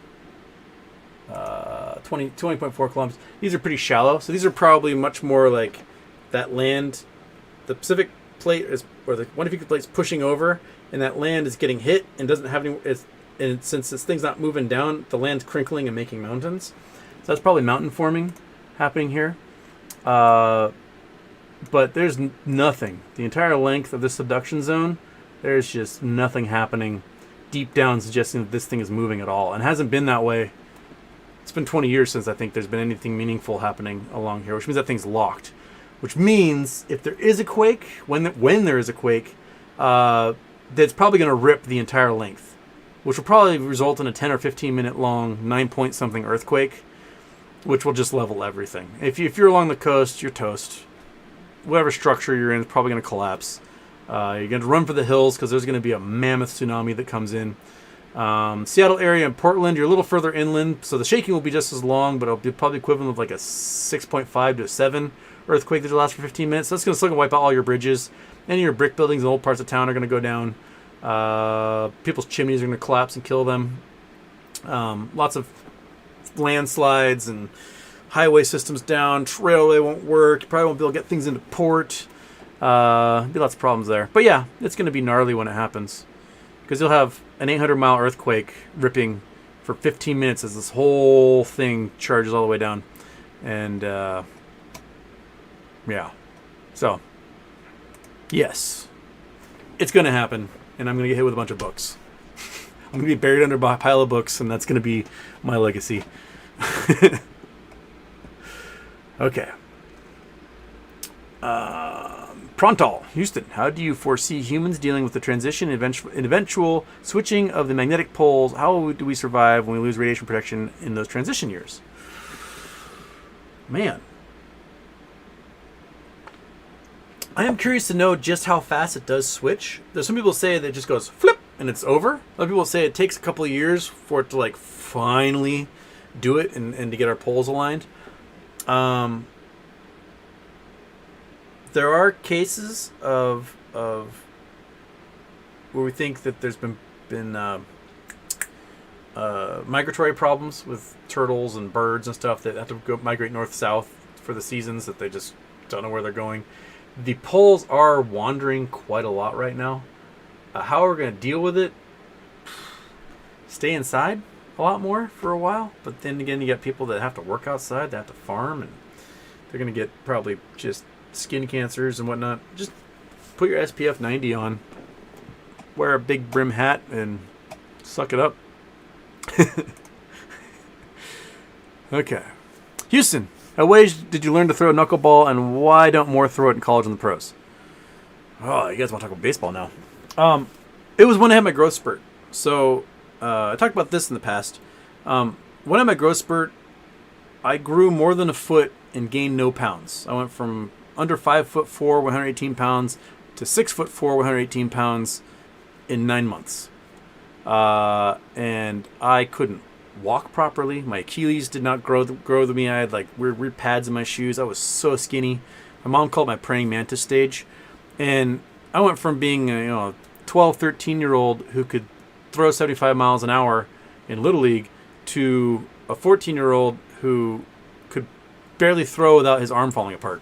20.4 kilometers. These are pretty shallow, so these are probably much more like that land. The Pacific plate or the Juan de Fuca plate is pushing over, and that land is getting hit and doesn't have any. And since this thing's not moving down, the land's crinkling and making mountains. So that's probably mountain forming happening here. But there's nothing. The entire length of this subduction zone, there's just nothing happening deep down suggesting that this thing is moving at all. And it hasn't been that way. It's been 20 years since I think there's been anything meaningful happening along here, which means that thing's locked. Which means if there is a quake, when there is a quake, that's probably going to rip the entire length, which will probably result in a 10 or 15 minute long 9-point something earthquake, which will just level everything. If you're along the coast, you're toast. Whatever structure you're in is probably going to collapse. You're going to run for the hills because there's going to be a mammoth tsunami that comes in. Seattle area and Portland, you're a little further inland, so the shaking will be just as long, but it'll be probably equivalent of like a 6.5 to a 7 earthquake that will last for 15 minutes. So that's going to still wipe out all your bridges. Any of your brick buildings in old parts of town are going to go down. People's chimneys are going to collapse and kill them. Lots of landslides and highway systems down. Railway won't work. You probably won't be able to get things into port. Be lots of problems there. But yeah, it's going to be gnarly when it happens. Because you'll have an 800-mile earthquake ripping for 15 minutes as this whole thing charges all the way down. And, yeah. So, yes. It's going to happen. And I'm going to get hit with a bunch of books. I'm going to be buried under a pile of books, and that's going to be my legacy. Okay. Prontal, Houston. How do you foresee humans dealing with the transition and eventual switching of the magnetic poles? How do we survive when we lose radiation protection in those transition years? Man. I am curious to know just how fast it does switch. There's some people say that it just goes flip and it's over. Other people say it takes a couple of years for it to like finally do it and to get our poles aligned. There are cases of where we think that there's been migratory problems with turtles and birds and stuff that have to go migrate north-south for the seasons, that they just don't know where they're going. The poles are wandering quite a lot right now. How we're going to deal with it? Stay inside a lot more for a while, but then again, you got people that have to work outside, they have to farm, and they're going to get probably just skin cancers and whatnot. Just put your SPF 90 on, wear a big brim hat, and suck it up. Okay. Houston, at what age did you learn to throw a knuckleball, and why don't more throw it in college and the pros? Oh, you guys want to talk about baseball now. It was when I had my growth spurt. So, I talked about this in the past. When I had my growth spurt, I grew more than a foot and gained no pounds. I went from under 5'4", 118 pounds to 6'4", 118 pounds in 9 months. And I couldn't walk properly. My Achilles did not grow to me. I had like weird pads in my shoes. I was so skinny. My mom called it my praying mantis stage. And I went from being a 12, 13-year-old who could throw 75 miles an hour in Little League to a 14-year-old who could barely throw without his arm falling apart.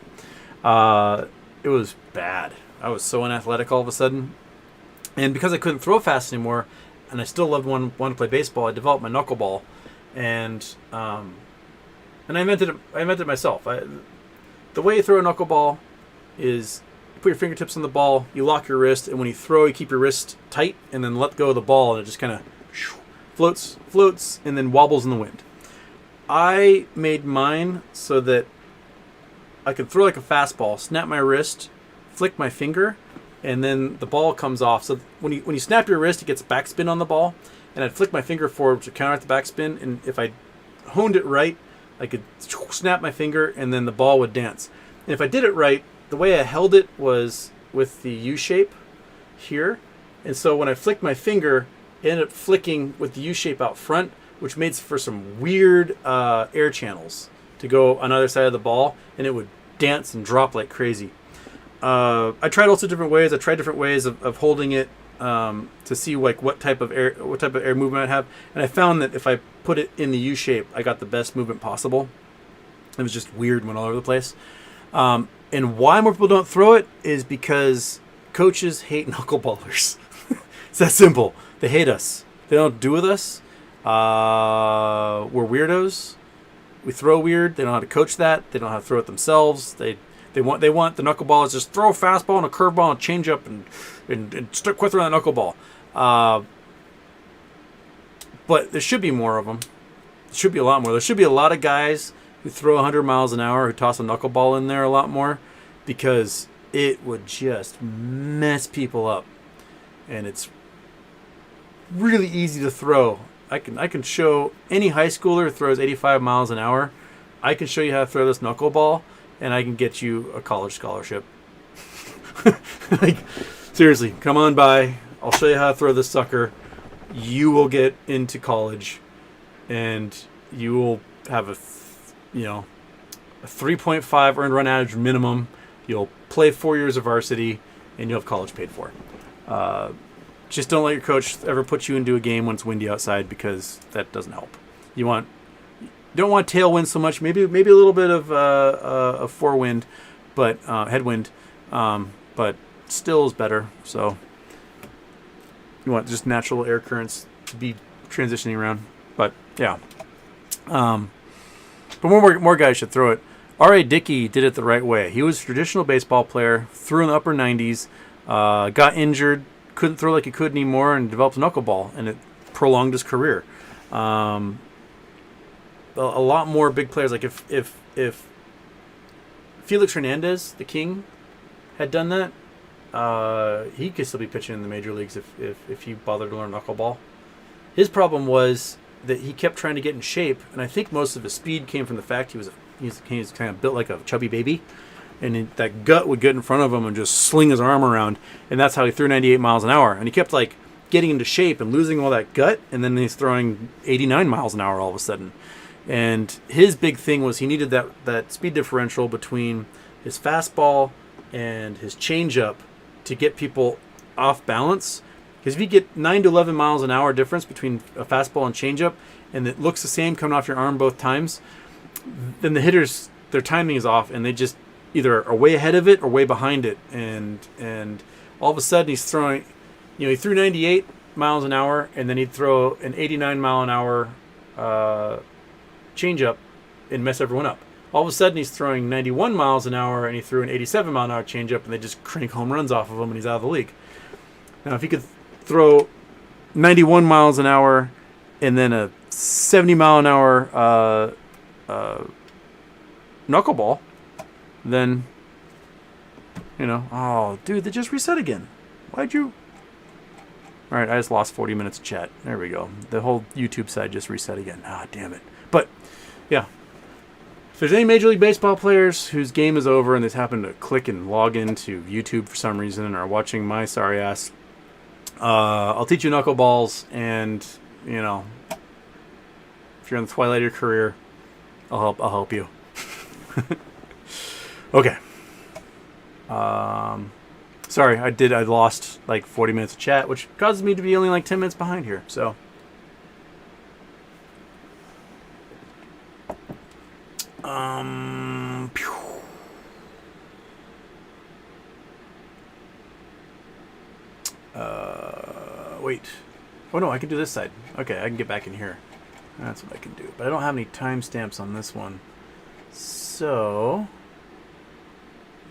It was bad. I was so unathletic all of a sudden. And because I couldn't throw fast anymore, and I still loved wanting to play baseball, I developed my knuckleball. And I invented it myself. The way you throw a knuckleball is you put your fingertips on the ball, you lock your wrist, and when you throw, you keep your wrist tight, and then let go of the ball, and it just kind of floats, and then wobbles in the wind. I made mine so that I could throw like a fastball, snap my wrist, flick my finger, and then the ball comes off. So when you snap your wrist, it gets backspin on the ball, and I'd flick my finger forward to counteract the backspin, and if I honed it right, I could snap my finger, and then the ball would dance. And if I did it right, the way I held it was with the U shape here, and so when I flicked my finger, it ended up flicking with the U shape out front, which made for some weird air channels to go on either side of the ball, and it would dance and drop like crazy. I tried also different ways. I tried different ways of holding it to see like what type of air movement I'd have, and I found that if I put it in the U shape, I got the best movement possible. It was just weird, went all over the place. And why more people don't throw it is because coaches hate knuckleballers. It's that simple. They hate us. They don't do with us. We're weirdos. We throw weird. They don't know how to coach that. They don't know how to throw it themselves. They They want the knuckleball is just throw a fastball and a curveball and change up and stick quick around the knuckleball. But there should be more of them. There should be a lot more. There should be a lot of guys who throw 100 miles an hour who toss a knuckleball in there a lot more, because it would just mess people up. And it's really easy to throw. I can show any high schooler who throws 85 miles an hour. I can show you how to throw this knuckleball, and I can get you a college scholarship. Like, seriously, come on by. I'll show you how to throw this sucker. You will get into college, and you will have a 3.5 earned run average minimum. You'll play 4 years of varsity, and you'll have college paid for. Just don't let your coach ever put you into a game when it's windy outside, because that doesn't help. You don't want tailwind so much. Maybe a little bit of a forewind, but headwind, but still is better. So you want just natural air currents to be transitioning around. But yeah, but more guys should throw it. R.A. Dickey did it the right way. He was a traditional baseball player, threw in the upper 90s, got injured, couldn't throw like he could anymore, and developed a knuckleball, and it prolonged his career. A lot more big players, like if Felix Hernandez, the King, had done that, he could still be pitching in the major leagues if he bothered to learn knuckleball. His problem was that he kept trying to get in shape, and I think most of his speed came from the fact he was kind of built like a chubby baby, and that gut would get in front of him and just sling his arm around, and that's how he threw 98 miles an hour. And he kept like getting into shape and losing all that gut, and then he's throwing 89 miles an hour all of a sudden. And his big thing was he needed that speed differential between his fastball and his changeup to get people off balance. Because if you get 9 to 11 miles an hour difference between a fastball and changeup, and it looks the same coming off your arm both times, then the hitters, their timing is off, and they just either are way ahead of it or way behind it. And all of a sudden he's throwing, he threw 98 miles an hour, and then he'd throw an 89 mile an hour changeup and mess everyone up. All of a sudden he's throwing 91 miles an hour, and he threw an 87 mile an hour changeup, and they just crank home runs off of him, and he's out of the league. Now, if he could throw 91 miles an hour and then a 70 mile an hour knuckleball, then, oh, dude, they just reset again. Why'd you? All right, I just lost 40 minutes of chat. There we go. The whole YouTube side just reset again. Ah, damn it. But, yeah. If there's any Major League Baseball players whose game is over and they happen to click and log into YouTube for some reason and are watching my sorry ass, I'll teach you knuckleballs, and, if you're in the twilight of your career, I'll help you. Okay. Sorry, I lost like 40 minutes of chat, which causes me to be only like 10 minutes behind here. So, wait. Oh no, I can do this side. Okay, I can get back in here. That's what I can do. But I don't have any timestamps on this one. So,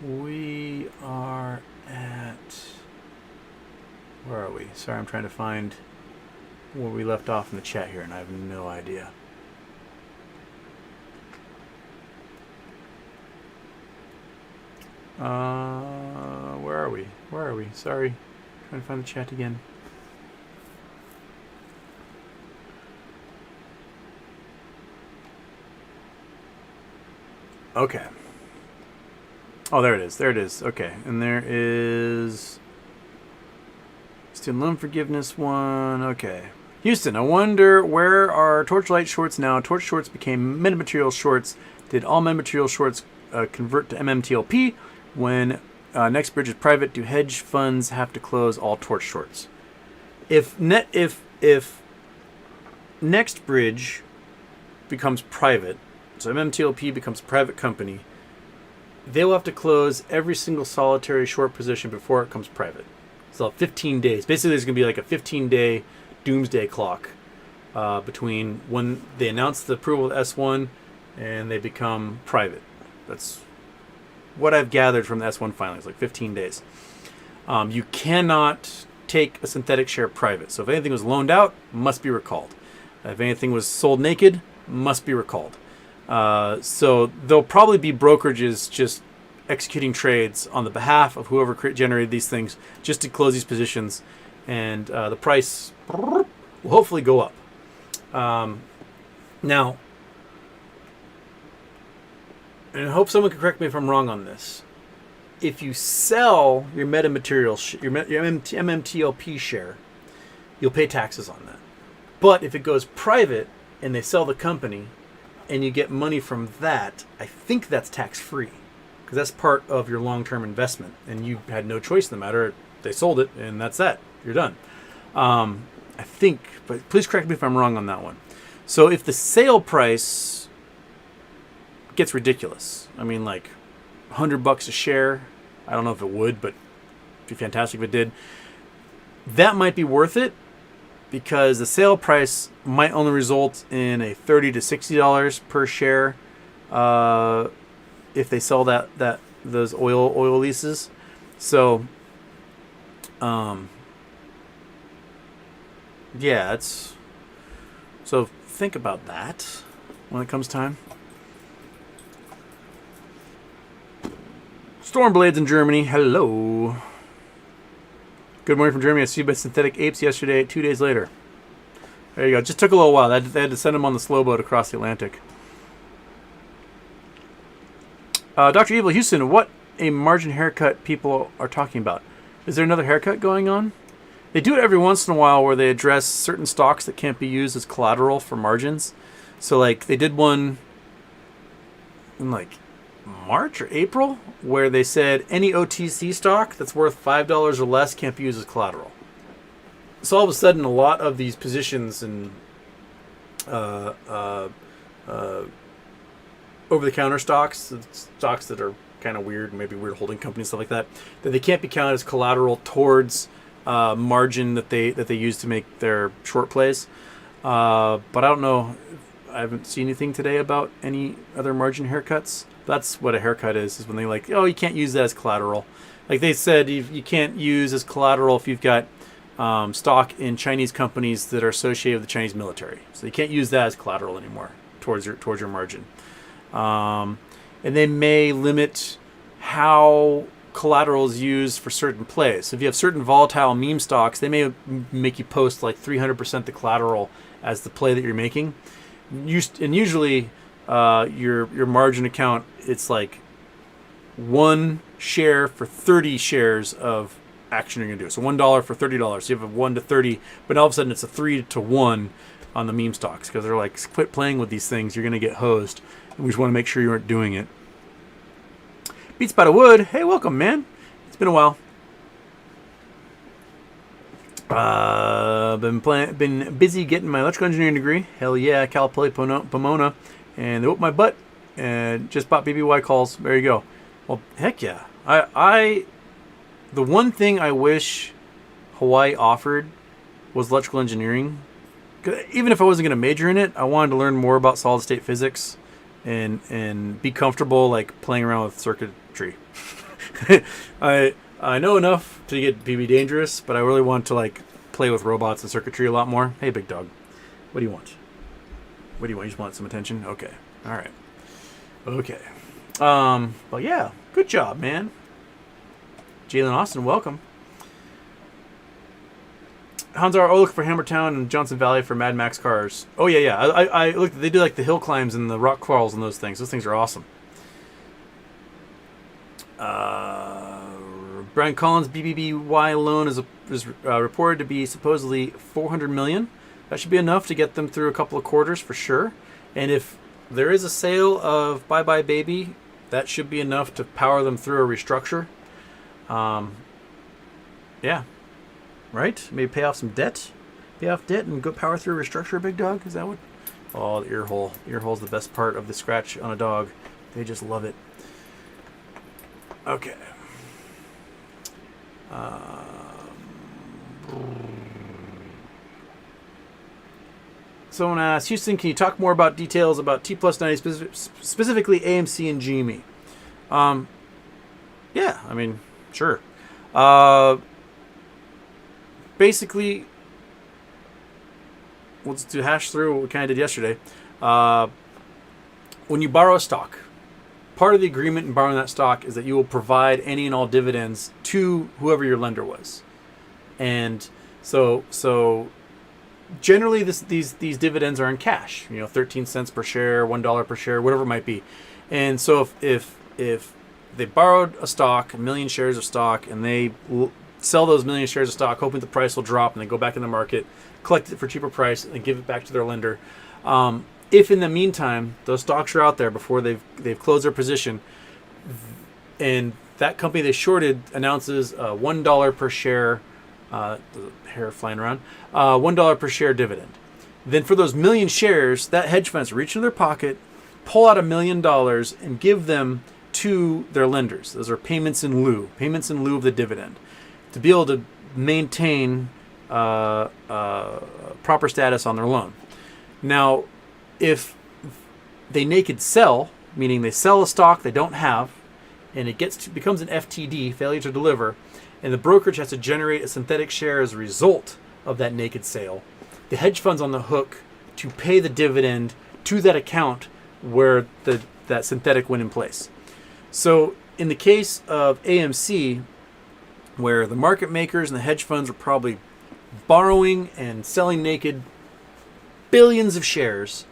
we are at... Where are we? Sorry, I'm trying to find where we left off in the chat here, and I have no idea. Where are we? Where are we? Sorry. Trying to find the chat again. Okay. Oh, there it is. There it is. Okay. And there is student loan forgiveness one. Okay. Houston, I wonder where are Torchlight shorts now? Torch shorts became metamaterial shorts. Did all metamaterial shorts convert to MMTLP? When NextBridge is private, do hedge funds have to close all Torch shorts? If NextBridge becomes private, so MMTLP becomes a private company, they will have to close every single solitary short position before it comes private. So 15 days. Basically, there's going to be like a 15-day doomsday clock between when they announce the approval of S1 and they become private. That's what I've gathered from the S1 filings, like 15 days. You cannot take a synthetic share private. So if anything was loaned out, must be recalled. If anything was sold naked, must be recalled. So there'll probably be brokerages just executing trades on the behalf of whoever generated these things just to close these positions, and the price will hopefully go up. Now, and I hope someone can correct me if I'm wrong on this. If you sell your metamaterial, your MMTLP share, you'll pay taxes on that. But if it goes private and they sell the company and you get money from that, I think that's tax-free because that's part of your long-term investment and you had no choice in the matter. They sold it and that's that. You're done. I think, but please correct me if I'm wrong on that one. So if the sale price gets ridiculous, I mean like $100 a share, I don't know if it would, but it'd be fantastic if it did. That might be worth it because the sale price might only result in a $30 to $60 per share if they sell those oil leases. So, yeah, so think about that when it comes time. Stormblades in Germany, hello. Good morning from Germany. I see you by synthetic apes yesterday, 2 days later. There you go. Just took a little while. They had to send them on the slow boat across the Atlantic. Dr. Evil Houston, what a margin haircut people are talking about. Is there another haircut going on? They do it every once in a while where they address certain stocks that can't be used as collateral for margins. So like they did one in like March or April where they said any OTC stock that's worth $5 or less can't be used as collateral. So all of a sudden a lot of these positions and over-the-counter stocks that are kind of weird, maybe weird holding companies, stuff like that they can't be counted as collateral towards margin that they use to make their short plays. But I don't know. I haven't seen anything today about any other margin haircuts. That's what a haircut is when they like, oh, you can't use that as collateral. Like they said, you can't use as collateral if you've got stock in Chinese companies that are associated with the Chinese military. So you can't use that as collateral anymore towards your margin. And they may limit how collateral is used for certain plays. So if you have certain volatile meme stocks, they may make you post like 300% the collateral as the play that you're making. And usually your margin account, it's like 1 share for 30 shares of action you're going to do. So $1 for $30. So you have a 1 to 30, but all of a sudden it's a 3 to 1 on the meme stocks because they're like, quit playing with these things. You're going to get hosed. And we just want to make sure you aren't doing it. Beats by the Wood. Hey, welcome, man. It's been a while. Been busy getting my electrical engineering degree. Hell yeah, Cal Poly Pomona. And they whooped my butt. And just bought BBY calls. There you go. Well, heck yeah. The one thing I wish Hawaii offered was electrical engineering. Even if I wasn't going to major in it, I wanted to learn more about solid state physics and be comfortable like playing around with circuitry. I know enough to be dangerous, but I really want to like play with robots and circuitry a lot more. Hey, big dog, what do you want? What do you want? You just want some attention? Okay, all right, okay. But yeah, good job, man. Jalen Austin, welcome. Hanzar, look for Hammertown and Johnson Valley for Mad Max cars. Oh yeah. I looked. They do like the hill climbs and the rock crawls and those things. Those things are awesome. Brian Collins' BBBY loan is reported to be supposedly $400 million. That should be enough to get them through a couple of quarters for sure. And if there is a sale of Bye Bye Baby, that should be enough to power them through a restructure. Yeah. Right? Maybe pay off some debt. Pay off debt and go power through a restructure, big dog? Is that what? Oh, the ear hole. Ear hole's the best part of the scratch on a dog. They just love it. Okay. Someone asked, Houston, can you talk more about details about T plus 90, specifically AMC and GME? Yeah, I mean, sure. Uh, Basically, let's do hash through what we kind of did yesterday. Uh, when you borrow a stock, part of the agreement in borrowing that stock is that you will provide any and all dividends to whoever your lender was. And so generally these dividends are in cash, 13 cents per share, $1 per share, whatever it might be. And so if they borrowed a stock, a million shares of stock, and they sell those million shares of stock hoping the price will drop, and they go back in the market, collect it for a cheaper price, and give it back to their lender, if in the meantime those stocks are out there before they've closed their position, and that company they shorted announces a $1 per share, hair flying around, $1 per share dividend, then for those million shares, that hedge funds reach into their pocket, pull out $1 million, and give them to their lenders. Those are payments in lieu of the dividend, to be able to maintain proper status on their loan. Now, if they naked sell, meaning they sell a stock they don't have, and it becomes an FTD, failure to deliver, and the brokerage has to generate a synthetic share as a result of that naked sale, the hedge fund's on the hook to pay the dividend to that account where that synthetic went in place. So in the case of AMC, where the market makers and the hedge funds were probably borrowing and selling naked billions of shares,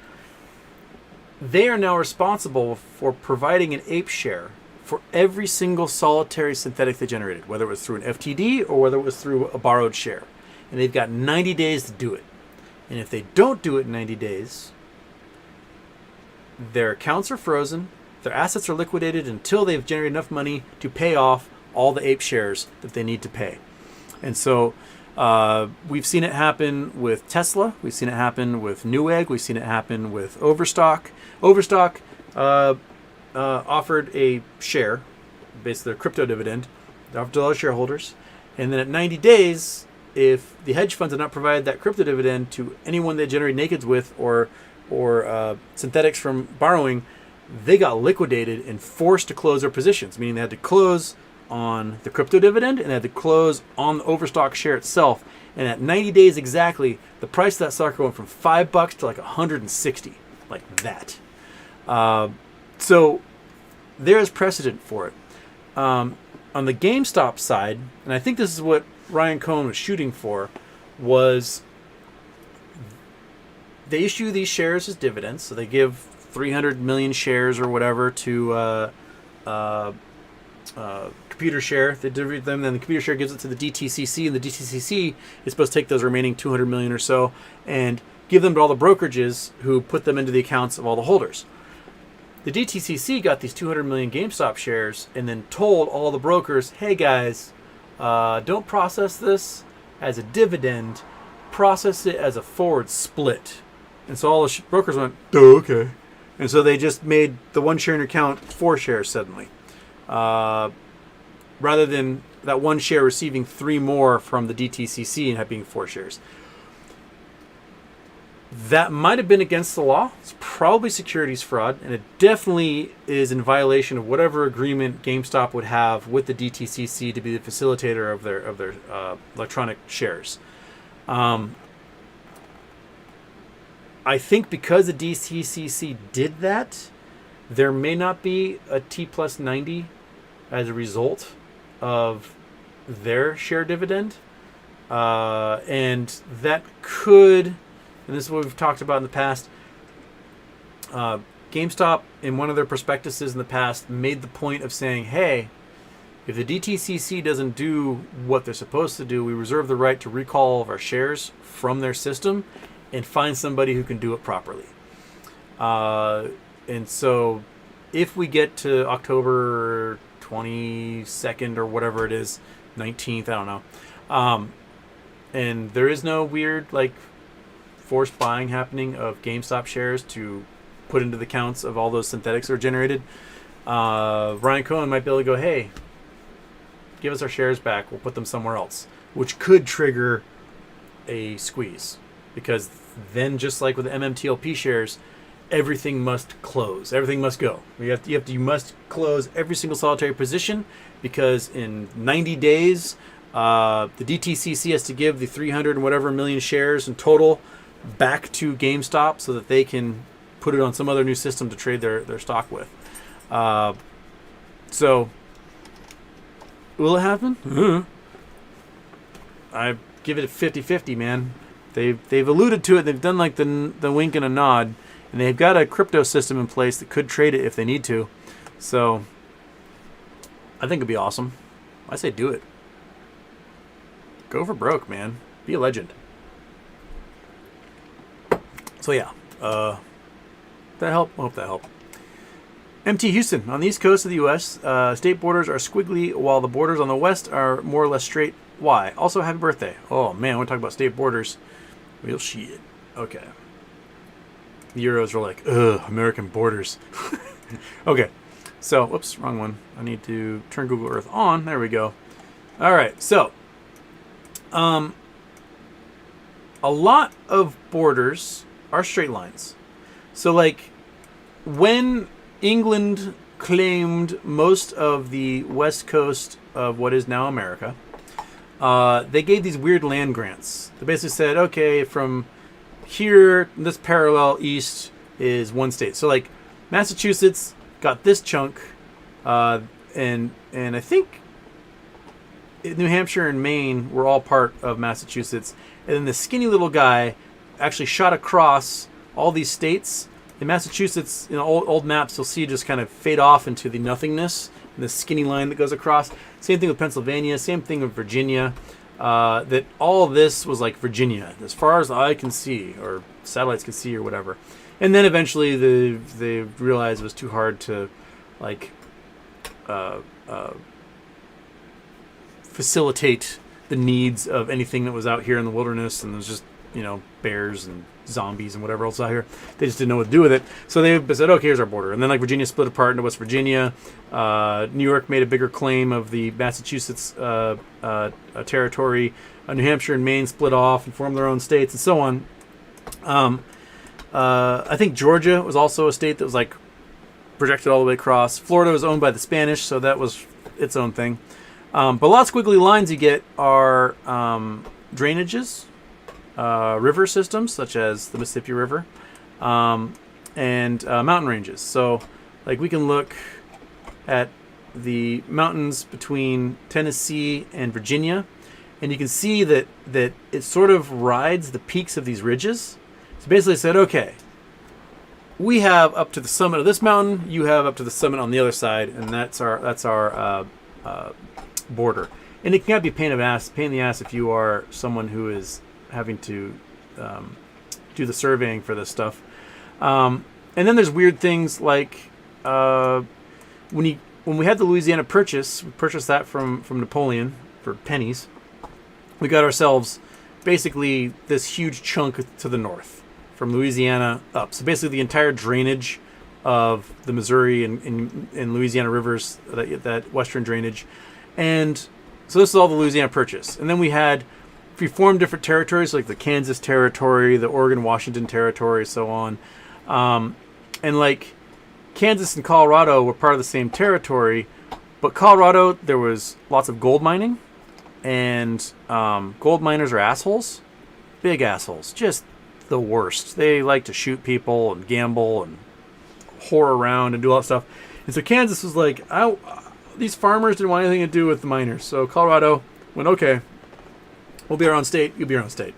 they are now responsible for providing an ape share for every single solitary synthetic they generated, whether it was through an FTD or whether it was through a borrowed share. And they've got 90 days to do it. And if they don't do it in 90 days, their accounts are frozen, their assets are liquidated until they've generated enough money to pay off all the ape shares that they need to pay. And so we've seen it happen with Tesla. We've seen it happen with Newegg. We've seen it happen with Overstock. Overstock offered a share, basically their crypto dividend, they offered to all shareholders. And then at 90 days, if the hedge funds did not provide that crypto dividend to anyone they generate nakeds with or synthetics from borrowing, they got liquidated and forced to close their positions, meaning they had to close on the crypto dividend and they had to close on the Overstock share itself. And at 90 days exactly, the price of that sucker went from $5 to like 160, like that. So there's precedent for it. On the GameStop side, and I think this is what Ryan Cohen was shooting for, was they issue these shares as dividends. So they give 300 million shares or whatever to computer share. They distribute them, then the computer share gives it to the DTCC, and the DTCC is supposed to take those remaining 200 million or so and give them to all the brokerages who put them into the accounts of all the holders. The DTCC got these 200 million GameStop shares and then told all the brokers, hey guys, don't process this as a dividend, process it as a forward split. And so all the brokers went, oh, okay. And so they just made the one share in your account 4 shares suddenly. Rather than that one share receiving 3 more from the DTCC and being 4 shares. That might have been against the law. It's probably securities fraud, and it definitely is in violation of whatever agreement GameStop would have with the DTCC to be the facilitator of their electronic shares. I think because the DTCC did that, there may not be a T+90 as a result of their share dividend. And that could, and this is what we've talked about in the past, GameStop, in one of their prospectuses in the past, made the point of saying, hey, if the DTCC doesn't do what they're supposed to do, we reserve the right to recall all of our shares from their system and find somebody who can do it properly. And so if we get to October 22nd or whatever it is, 19th, I don't know, and there is no weird forced buying happening of GameStop shares to put into the counts of all those synthetics that are generated, Ryan Cohen might be able to go, hey, give us our shares back, we'll put them somewhere else, which could trigger a squeeze. Because then, just like with the MMTLP shares, everything must close. Everything must go. You must close every single solitary position, because in 90 days, the DTCC has to give the 300 and whatever million shares in total back to GameStop so that they can put it on some other new system to trade their stock with. So, will it happen? Mm-hmm. I give it a 50-50, man. They've alluded to it. They've done like the wink and a nod, and they've got a crypto system in place that could trade it if they need to. So, I think it'd be awesome. I say do it. Go for broke, man. Be a legend. So yeah, that helped? I hope that helped. MT Houston. On the east coast of the U.S., state borders are squiggly while the borders on the west are more or less straight. Why? Also, happy birthday. Oh, man, we're talking about state borders. Real shit. Okay. The Euros are like, ugh, American borders. Okay. So, whoops, wrong one. I need to turn Google Earth on. There we go. All right. So, a lot of borders are straight lines. So, like, when England claimed most of the west coast of what is now America, they gave these weird land grants. They basically said, okay, from here, this parallel east is one state. So, like, Massachusetts got this chunk, and I think New Hampshire and Maine were all part of Massachusetts. And then the skinny little guy actually shot across all these states. In Massachusetts, in old maps, you'll see just kind of fade off into the nothingness, and the skinny line that goes across. Same thing with Pennsylvania, same thing with Virginia. That all of this was like Virginia, as far as the eye can see, or satellites can see, or whatever. And then eventually they realized it was too hard to, like, facilitate the needs of anything that was out here in the wilderness, and there's just, bears and zombies and whatever else out here. They just didn't know what to do with it. So they said, okay, here's our border. And then, like, Virginia split apart into West Virginia. New York made a bigger claim of the Massachusetts territory. New Hampshire and Maine split off and formed their own states, and so on. I think Georgia was also a state that was, like, projected all the way across. Florida was owned by the Spanish, so that was its own thing. But a lot of squiggly lines you get are drainages, river systems such as the Mississippi River, and mountain ranges. So, like, we can look at the mountains between Tennessee and Virginia, and you can see that it sort of rides the peaks of these ridges. So basically, it said, okay, we have up to the summit of this mountain, you have up to the summit on the other side, and that's our border. And it can be a pain in the ass if you are someone who is having to do the surveying for this stuff. And then there's weird things like when we had the Louisiana Purchase, we purchased that from Napoleon for pennies. We got ourselves basically this huge chunk to the north from Louisiana up. So basically the entire drainage of the Missouri and Louisiana rivers, that western drainage. And so this is all the Louisiana Purchase. And then we formed different territories, like the Kansas Territory, the Oregon-Washington Territory, so on. And like Kansas and Colorado were part of the same territory, but Colorado, there was lots of gold mining, and gold miners are assholes. Big assholes. Just the worst. They like to shoot people and gamble and whore around and do all that stuff. And so Kansas was like, these farmers didn't want anything to do with the miners. So Colorado went, okay, we'll be our own state. You'll be your own state.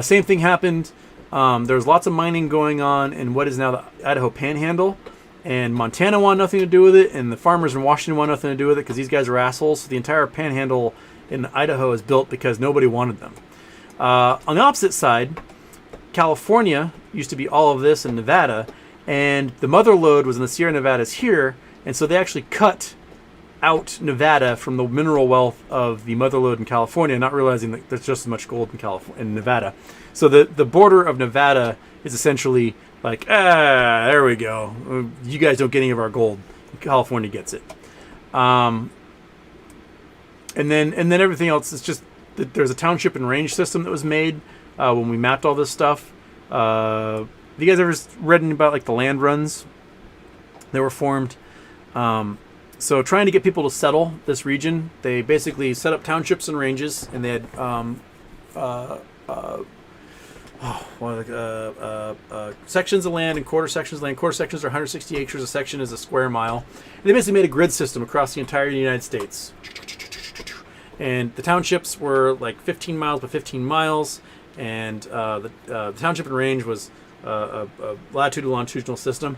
Same thing happened. There was lots of mining going on in what is now the Idaho Panhandle. And Montana wanted nothing to do with it. And the farmers in Washington wanted nothing to do with it because these guys are assholes. So the entire Panhandle in Idaho is built because nobody wanted them. On the opposite side, California used to be all of this in Nevada. And the mother lode was in the Sierra Nevadas here. And so they actually cut out Nevada from the mineral wealth of the mother lode in California, not realizing that there's just as much gold in Nevada. So the border of Nevada is essentially like, there we go. You guys don't get any of our gold. California gets it. And then everything else is just there's a township and range system that was made when we mapped all this stuff. you guys ever read about like the land runs that were formed? So trying to get people to settle this region, they basically set up townships and ranges, and they had sections of land and quarter sections of land. Quarter sections are 160 acres. A section is a square mile. And they basically made a grid system across the entire United States. And the townships were like 15 miles by 15 miles, and the township and range was a latitude and longitudinal system.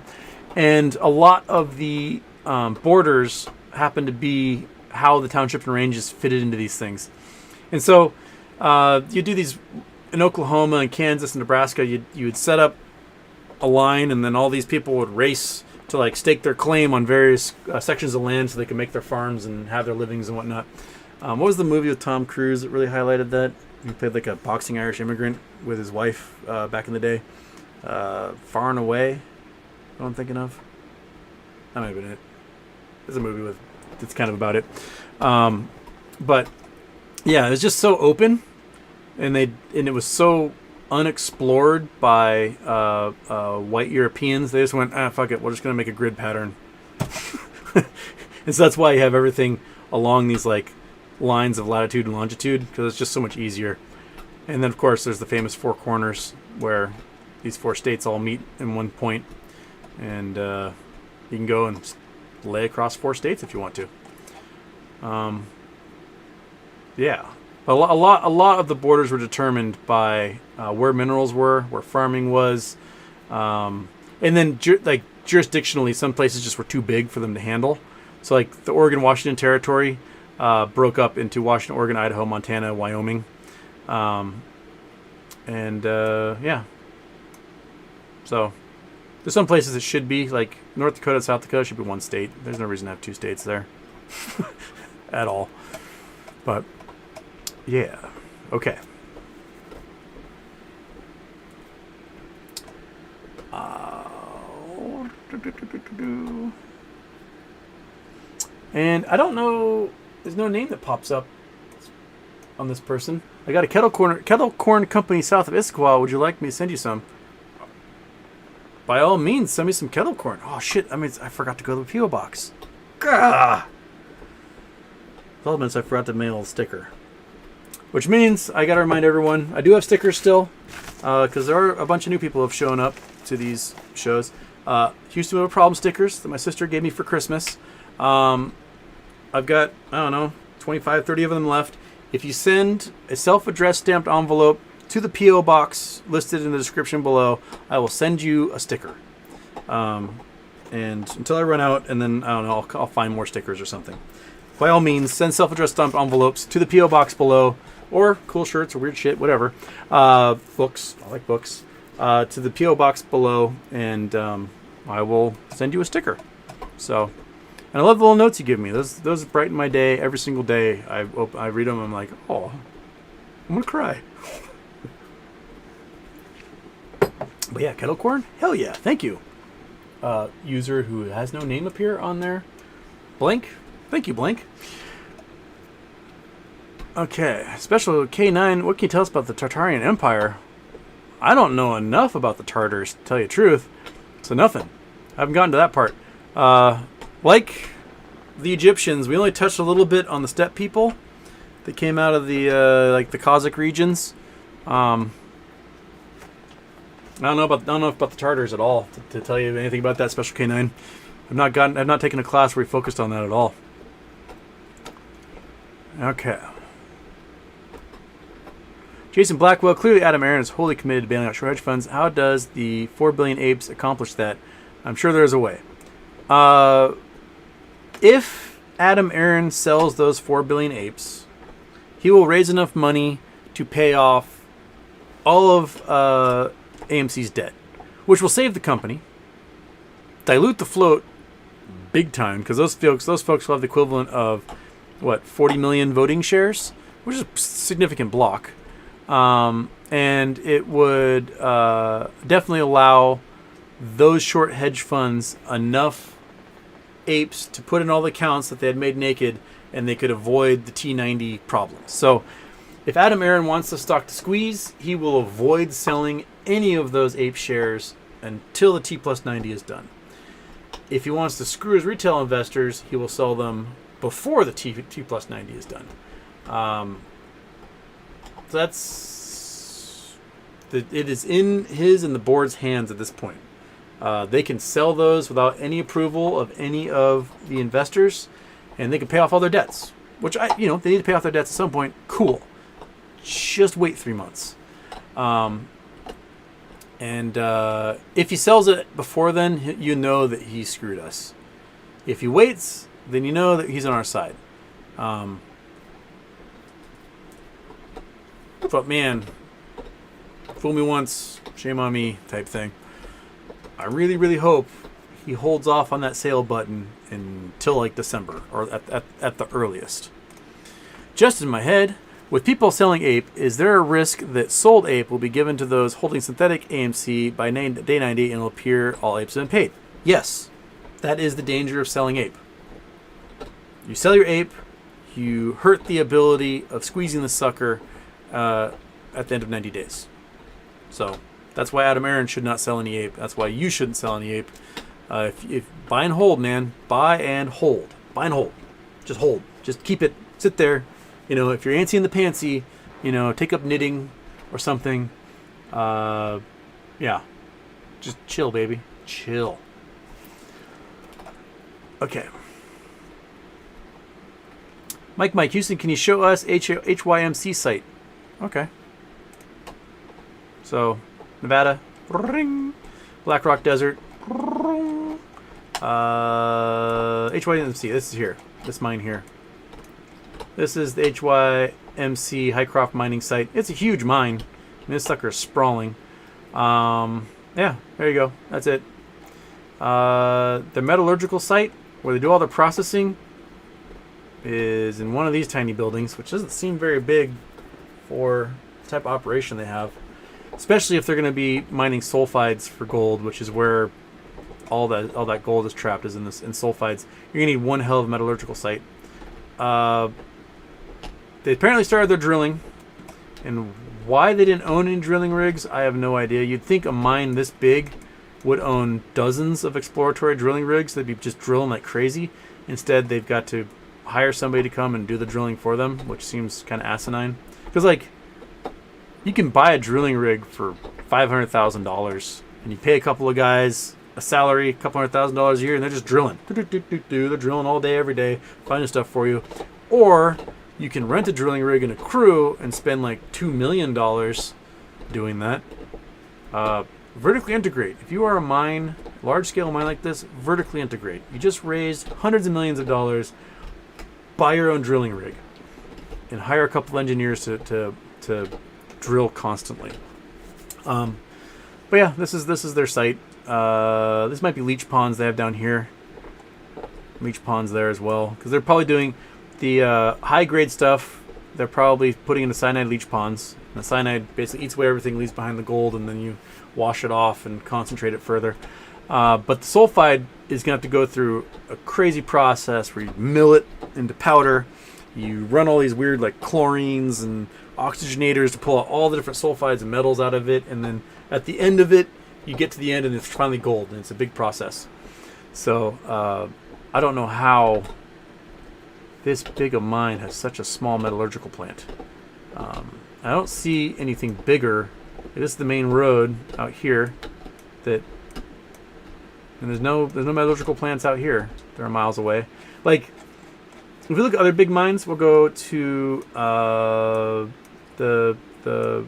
And a lot of the borders happen to be how the township and ranges fitted into these things. And so you do these in Oklahoma and Kansas and Nebraska. You would set up a line, and then all these people would race to like stake their claim on various sections of land so they could make their farms and have their livings and whatnot. What was the movie with Tom Cruise that really highlighted that? He played like a boxing Irish immigrant with his wife back in the day. Far and Away. What I'm thinking of. That might have been it. There's a movie that's kind of about it. But yeah, it was just so open, and it was so unexplored by white Europeans. They just went, fuck it, we're just gonna make a grid pattern. And so that's why you have everything along these like lines of latitude and longitude, because it's just so much easier. And then of course there's the famous four corners where these four states all meet in one point, and you can go and lay across four states if you want to. Yeah, but a lot of the borders were determined by where minerals were, where farming was, and then jurisdictionally, some places just were too big for them to handle. So like the Oregon-Washington territory broke up into Washington, Oregon, Idaho, Montana, Wyoming, yeah. So there's some places it should be, like North Dakota, South Dakota should be one state. There's no reason to have two states there at all. But yeah, okay. And I don't know, there's no name that pops up on this person. I got a kettle corn company south of Issaquah. Would you like me to send you some? By all means, send me some kettle corn. Oh shit! I forgot to go to the PO box. Gah! Developments, I forgot to mail a sticker. Which means I gotta remind everyone, I do have stickers still, because there are a bunch of new people who have shown up to these shows. Houston Wheel Problem stickers that my sister gave me for Christmas. I've got, I don't know, 25, 30 of them left. If you send a self-addressed stamped envelope to the P.O. box listed in the description below, I will send you a sticker. And until I run out, and then, I don't know, I'll find more stickers or something. By all means, send self-addressed stamped envelopes to the P.O. box below, or cool shirts or weird shit, whatever. Books, I like books, to the P.O. box below, and I will send you a sticker. So, and I love the little notes you give me. Those brighten my day every single day. I read them, I'm like, oh, I'm going to cry. But yeah, kettle corn? Hell yeah, thank you. User who has no name appear on there. Blank? Thank you, Blank. Okay, special K9, what can you tell us about the Tartarian Empire? I don't know enough about the Tartars, to tell you the truth. So nothing. I haven't gotten to that part. Like the Egyptians, we only touched a little bit on the steppe people that came out of the like the Kazakh regions. I don't know about the Tartars at all to tell you anything about that special K9. I've not taken a class where we focused on that at all. Okay. Jason Blackwell, clearly Adam Aaron is wholly committed to bailing out short hedge funds. How does the 4 billion apes accomplish that? I'm sure there's a way. If Adam Aaron sells those 4 billion apes, he will raise enough money to pay off all of AMC's debt, which will save the company, dilute the float big time, because those folks will have the equivalent of, what, 40 million voting shares, which is a significant block. And it would definitely allow those short hedge funds enough apes to put in all the accounts that they had made naked, and they could avoid the T90 problems. So if Adam Aaron wants the stock to squeeze, he will avoid selling any of those ape shares until the T plus 90 is done. If he wants to screw his retail investors, he will sell them before the T plus 90 is done. It is in his and the board's hands at this point. They can sell those without any approval of any of the investors, and they can pay off all their debts. Which they need to pay off their debts at some point. Cool. Just wait 3 months. If he sells it before then, you know that he screwed us. If he waits, then you know that he's on our side. But man, fool me once, shame on me type thing. I really, really hope he holds off on that sale button until like December, or at the earliest. Just in my head, with people selling ape, is there a risk that sold ape will be given to those holding synthetic AMC by day 90 and it'll appear all apes have been paid? Yes, that is the danger of selling ape. You sell your ape, you hurt the ability of squeezing the sucker at the end of 90 days. So that's why Adam Aaron should not sell any ape. That's why you shouldn't sell any ape. If buy and hold, man, buy and hold, buy and hold, just hold, just keep it, sit there. If you're antsy in the pantsy, take up knitting or something. Yeah, just chill, baby, chill. Okay. Mike Houston, can you show us HYMC site? Okay. So, Nevada, Black Rock Desert, HYMC. This is here. This mine here. This is the HYMC Highcroft mining site. It's a huge mine. This sucker is sprawling. Yeah, there you go. That's it. The metallurgical site where they do all the processing is in one of these tiny buildings, which doesn't seem very big for the type of operation they have. Especially if they're going to be mining sulfides for gold, which is where all that gold is trapped, is in sulfides. You're going to need one hell of a metallurgical site. They apparently started their drilling, and why they didn't own any drilling rigs, I have no idea. You'd think a mine this big would own dozens of exploratory drilling rigs. They'd be just drilling like crazy. Instead, they've got to hire somebody to come and do the drilling for them, which seems kind of asinine. Because, you can buy a drilling rig for $500,000, and you pay a couple of guys a salary, a couple $100,000 a year, and they're just drilling. They're drilling all day, every day, finding stuff for you. Or you can rent a drilling rig and a crew and spend like $2 million doing that. Vertically integrate. If you are a mine, large-scale mine like this, vertically integrate. You just raised hundreds of millions of dollars, buy your own drilling rig, and hire a couple engineers to drill constantly. But yeah, this is their site. This might be leach ponds they have down here. Leach ponds there as well, because they're probably doing the high grade stuff. They're probably putting into cyanide leach ponds. And the cyanide basically eats away everything, leaves behind the gold, and then you wash it off and concentrate it further. But the sulfide is going to have to go through a crazy process where you mill it into powder. You run all these weird chlorines and oxygenators to pull out all the different sulfides and metals out of it, and then at the end of it, you get to the end and it's finally gold, and it's a big process. So I don't know how this big a mine has such a small metallurgical plant. I don't see anything bigger. This is the main road out here, and there's no metallurgical plants out here. They're miles away. If we look at other big mines, we'll go to the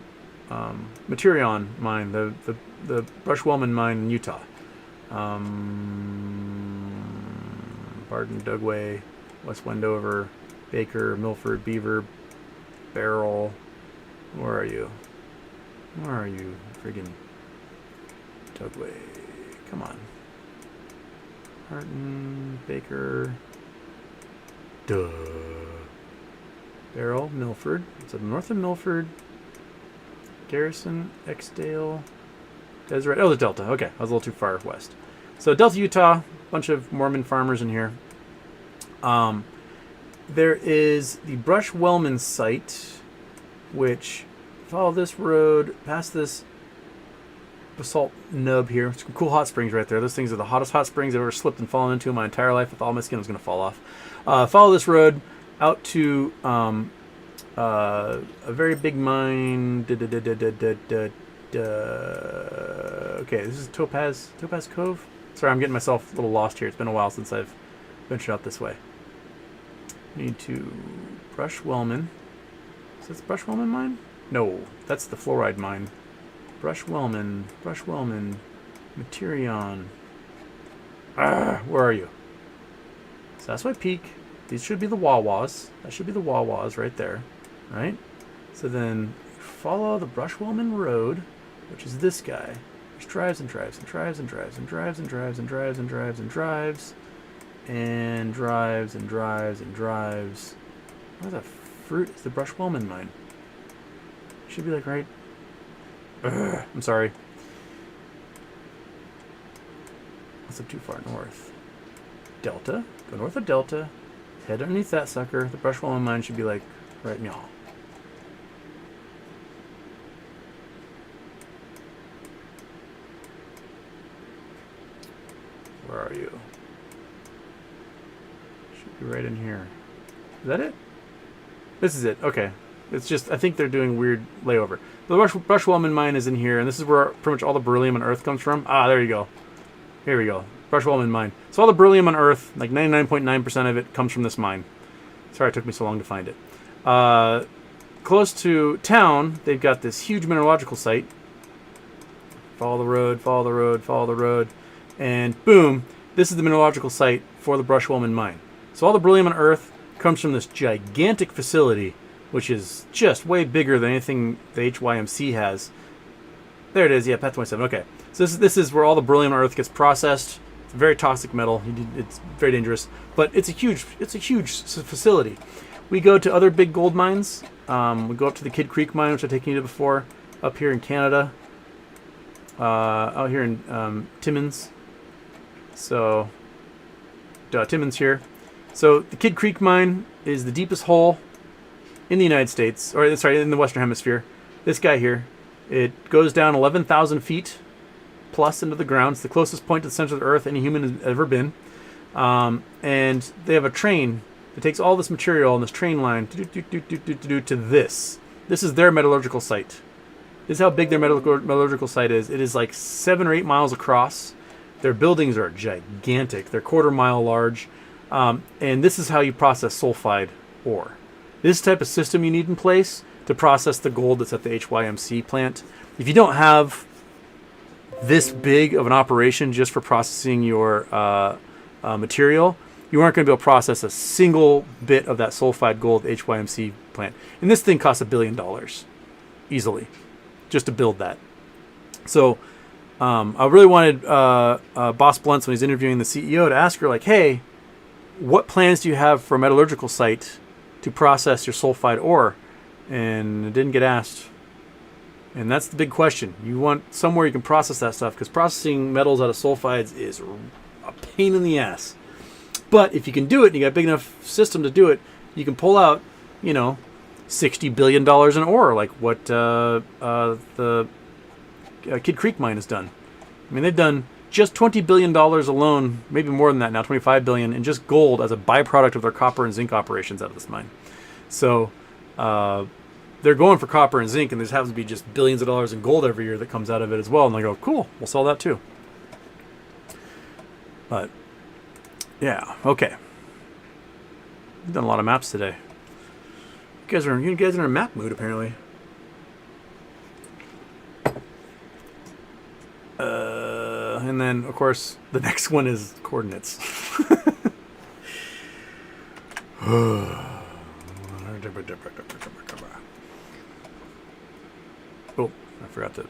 Materion mine, the Brush-Wellman mine in Utah. Barton, Dugway, West Wendover, Baker, Milford, Beaver, Barrel. Where are you? Where are you? Friggin' Dugway. Come on. Barton, Baker. Duh. Barrel, Milford. It's north of Milford. Garrison, Exdale, Deseret. Oh, the Delta. Okay, I was a little too far west. So Delta, Utah. Bunch of Mormon farmers in here. There is the Brush-Wellman site, which follow this road past this basalt nub here. Some cool hot springs right there. Those things are the hottest hot springs I've ever slipped and fallen into in my entire life. With all my skin was going to fall off. Follow this road out to a very big mine. Okay, this is Topaz Cove. Sorry, I'm getting myself a little lost here. It's been a while since I've ventured out this way. Need to Brush Wellman. Is this Brush Wellman mine? No, that's the fluoride mine. Brush Wellman, Materion. Where are you? So that's my peak. These should be the Wawas. That should be the Wawas right there, right? So then follow the Brush Wellman Road, which is this guy. Which drives and drives and drives and drives and drives and drives and drives and drives and drives and drives and drives and drives. Where's that fruit? It's the Brush Wellman mine. Should be like right. I'm sorry. That's up too far north. Delta. Go north of Delta. Head underneath that sucker. The Brush Wellman mine should be like right now. Where are you? Should be right in here. Is that it? This is it. Okay. It's just, I think they're doing weird layover. The Brush Wellman mine is in here, and this is where pretty much all the beryllium on Earth comes from. Ah, there you go. Here we go. Brush Wellman mine. So all the beryllium on Earth, like 99.9% of it, comes from this mine. Sorry it took me so long to find it. Close to town, they've got this huge mineralogical site. Follow the road, follow the road, follow the road. And boom, this is the mineralogical site for the Brush Wellman mine. So all the beryllium on Earth comes from this gigantic facility, which is just way bigger than anything the HYMC has. There it is, yeah, Path 27, okay. So this is where all the beryllium on Earth gets processed. It's a very toxic metal. It's very dangerous, but it's a huge facility. We go to other big gold mines. We go up to the Kidd Creek mine, which I've taken you to before, up here in Canada. Out here in Timmins. So, Timmins here. So the Kidd Creek mine is the deepest hole in the United States, or sorry, in the Western Hemisphere. This guy here, it goes down 11,000 feet plus into the ground. It's the closest point to the center of the Earth any human has ever been. And they have a train that takes all this material on this train line to this. This is their metallurgical site. This is how big their metallurgical site is. It is like 7 or 8 miles across. Their buildings are gigantic. They're quarter-mile large. And this is how you process sulfide ore. This type of system you need in place to process the gold that's at the HYMC plant. If you don't have this big of an operation just for processing your material, you aren't going to be able to process a single bit of that sulfide gold at the HYMC plant. And this thing costs $1 billion. Easily. Just to build that. So I really wanted Boss Blunts, when he's interviewing the CEO, to ask her, like, hey, what plans do you have for a metallurgical site to process your sulfide ore? And it didn't get asked. And that's the big question. You want somewhere you can process that stuff, because processing metals out of sulfides is a pain in the ass. But if you can do it, and you got a big enough system to do it, you can pull out, you know, $60 billion in ore, like what the Kidd Creek mine has done. I mean, they've done just $20 billion alone, maybe more than that now, $25 billion, in just gold as a byproduct of their copper and zinc operations out of this mine. So they're going for copper and zinc, and there happens to be just billions of dollars in gold every year that comes out of it as well. And they go, cool, we'll sell that too. But yeah, okay. We've done a lot of maps today. You guys are in a map mood, apparently. And then, of course, the next one is coordinates. Oh, I forgot to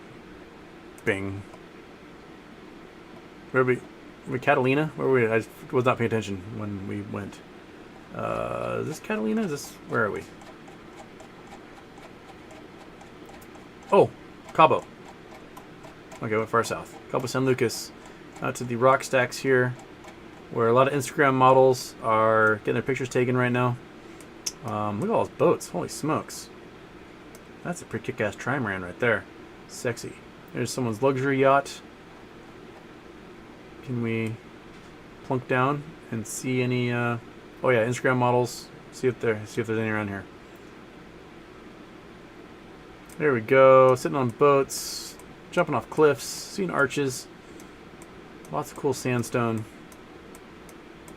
bing. Where were we Catalina? Where were we? I was not paying attention when we went. Is this Catalina? Where are we? Oh, Cabo. Okay, went far south. Cabo San Lucas. Out to the rock stacks here, where a lot of Instagram models are getting their pictures taken right now. Look at all those boats. Holy smokes. That's a pretty kick-ass trimaran right there. Sexy. There's someone's luxury yacht. Can we plunk down and see any? Oh yeah, Instagram models. See if there's any around here. There we go. Sitting on boats, jumping off cliffs, seeing arches. Lots of cool sandstone.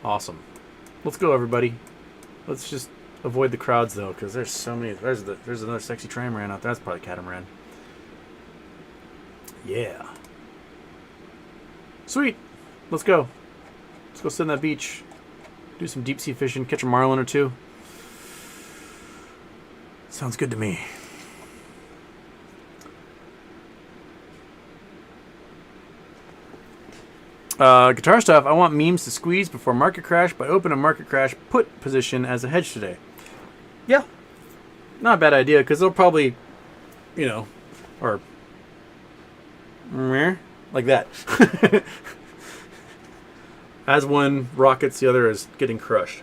Awesome. Let's go, everybody. Let's just avoid the crowds though, because there's so many. There's another sexy trimaran out there. That's probably catamaran. Yeah. Sweet. Let's go. Let's go sit on that beach. Do some deep sea fishing. Catch a marlin or two. Sounds good to me. Guitar stuff. I want memes to squeeze before market crash, but open a market crash put position as a hedge today. Yeah. Not a bad idea, because they'll probably, you know, or like that. As one rockets, the other is getting crushed.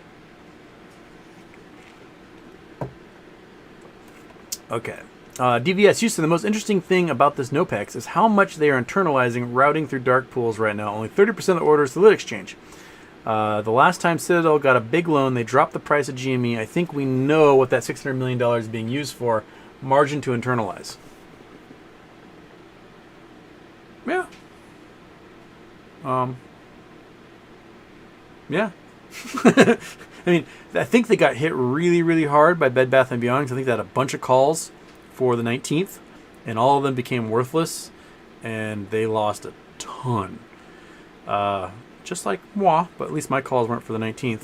Okay. DVS Houston, the most interesting thing about this NOPEX is how much they are internalizing routing through dark pools right now. Only 30% of the orders to Lit Exchange. The last time Citadel got a big loan, they dropped the price of GME. I think we know what that $600 million is being used for. Margin to internalize. Yeah. Yeah. I mean, I think they got hit really, really hard by Bed Bath & Beyond. I think they had a bunch of calls for the 19th, and all of them became worthless, and they lost a ton. Just like moi, but at least my calls weren't for the 19th.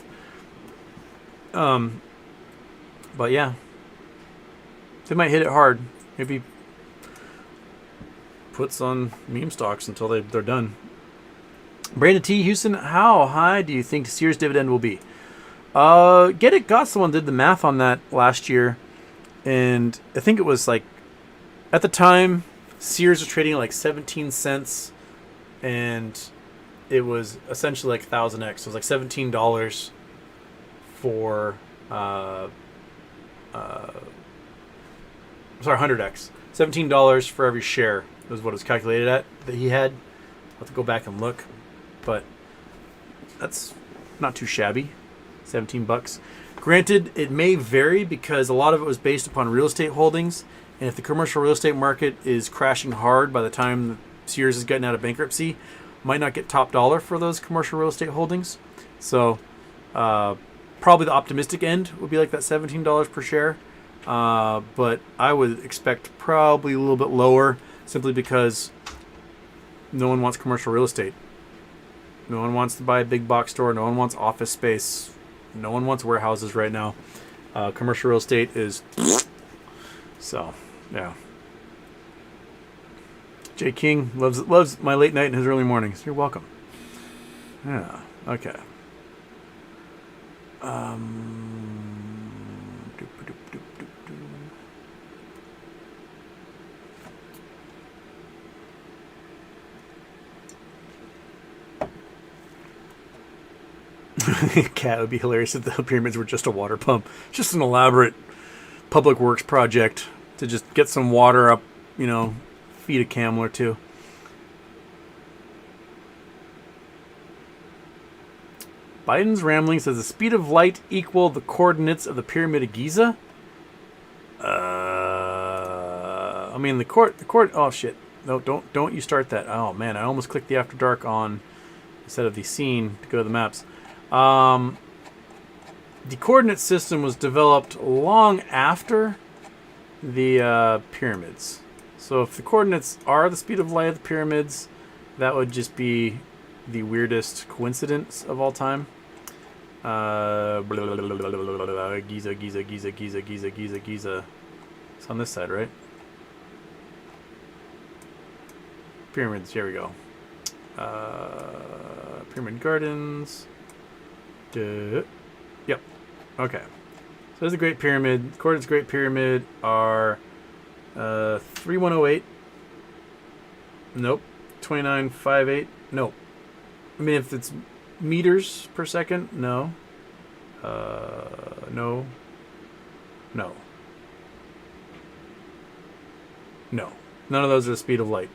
But yeah. They might hit it hard. Maybe puts on meme stocks until they're done. Brandon T. Houston, how high do you think Sears dividend will be? Get It Got Someone did the math on that last year, and I think it was like, at the time, Sears was trading at like 17 cents, and it was essentially like 1000x. So it was like $17 for, sorry, 100x. $17 for every share was what it was calculated at that he had. I'll have to go back and look, but that's not too shabby. 17 bucks. Granted, it may vary because a lot of it was based upon real estate holdings, and if the commercial real estate market is crashing hard by the time Sears is getting out of bankruptcy, might not get top dollar for those commercial real estate holdings. So probably the optimistic end would be like that $17 per share, but I would expect probably a little bit lower, simply because no one wants commercial real estate. No one wants to buy a big box store. No one wants office space. No one wants warehouses right now. Commercial real estate is... So, yeah. Jay King loves my late night and his early mornings. You're welcome. Yeah, okay. Cat would be hilarious if the pyramids were just a water pump. Just an elaborate public works project to just get some water up, you know, feed a camel or two. Biden's rambling says the speed of light equal the coordinates of the Pyramid of Giza. I mean the court. Oh shit! No, don't you start that. Oh man, I almost clicked the After Dark on instead of the scene to go to the maps. The coordinate system was developed long after the pyramids. So if the coordinates are the speed of light of the pyramids, that would just be the weirdest coincidence of all time. Giza. It's on this side, right? Pyramids, here we go. Pyramid Gardens. Yep. Okay. So there's the Great Pyramid. Coordinates Great Pyramid are 3108. Nope. 2958. Nope. I mean, if it's meters per second, no. No. None of those are the speed of light.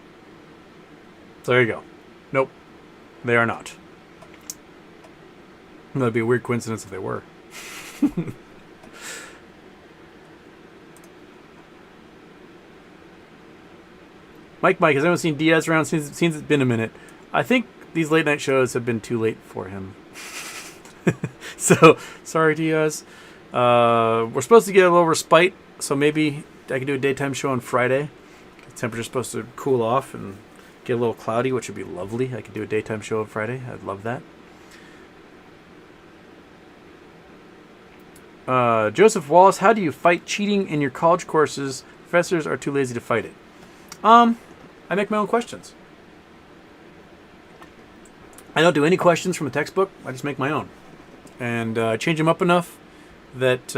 So there you go. Nope, they are not. That'd be a weird coincidence if they were. Mike, has anyone seen Diaz around since it's been a minute? I think these late night shows have been too late for him. So, sorry, Diaz. We're supposed to get a little respite, so maybe I can do a daytime show on Friday. The temperature's supposed to cool off and get a little cloudy, which would be lovely. I could do a daytime show on Friday. I'd love that. Joseph Wallace, how do you fight cheating in your college courses? Professors are too lazy to fight it. I make my own questions. I don't do any questions from a textbook. I just make my own. And change them up enough that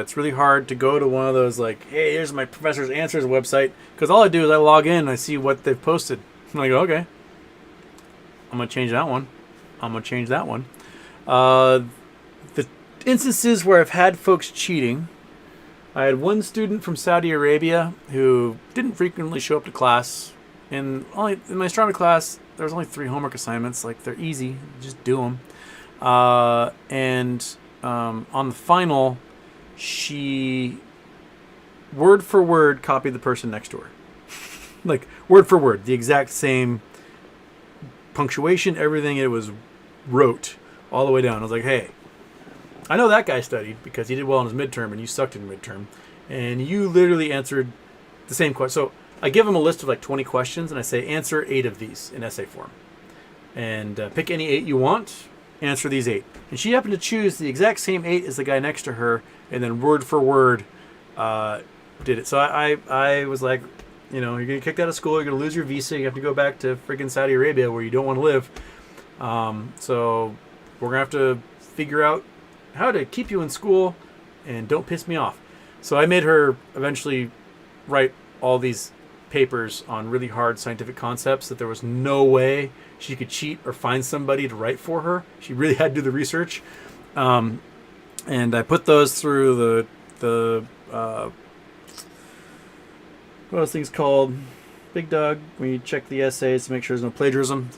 it's really hard to go to one of those, like, hey, here's my professor's answers website. Because all I do is I log in and I see what they've posted. And I go, okay, I'm going to change that one. I'm going to change that one. The instances where I've had folks cheating, I had one student from Saudi Arabia who didn't frequently show up to class. And only in my astronomy class, there was only 3 homework assignments. Like, they're easy. Just do them. And on the final, she word for word copied the person next to her. Like, word for word. The exact same punctuation, everything. It was rote all the way down. I was like, hey, I know that guy studied because he did well in his midterm and you sucked in midterm. And you literally answered the same question. So I give him a list of like 20 questions and I say, answer 8 of these in essay form. And pick any 8 you want, answer these 8. And she happened to choose the exact same 8 as the guy next to her and then word for word did it. So I was like, you know, you're going to get kicked out of school, you're going to lose your visa, you have to go back to friggin' Saudi Arabia where you don't want to live. So we're going to have to figure out how to keep you in school and don't piss me off. So I made her eventually write all these papers on really hard scientific concepts that there was no way she could cheat or find somebody to write for her. She really had to do the research. And I put those through the what are those things called? Big Dog, when you check the essays to make sure there's no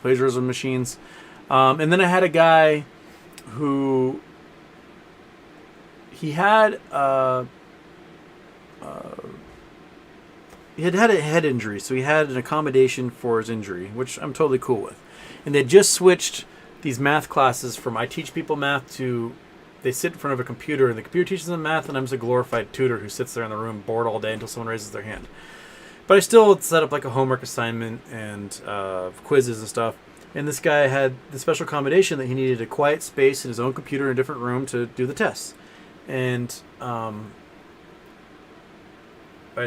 plagiarism machines. And then I had a guy who he had a head injury, so he had an accommodation for his injury, which I'm totally cool with. And they just switched these math classes from I teach people math to they sit in front of a computer and the computer teaches them math and I'm just a glorified tutor who sits there in the room bored all day until someone raises their hand. But I still set up like a homework assignment and quizzes and stuff. And this guy had the special accommodation that he needed a quiet space in his own computer in a different room to do the tests. And I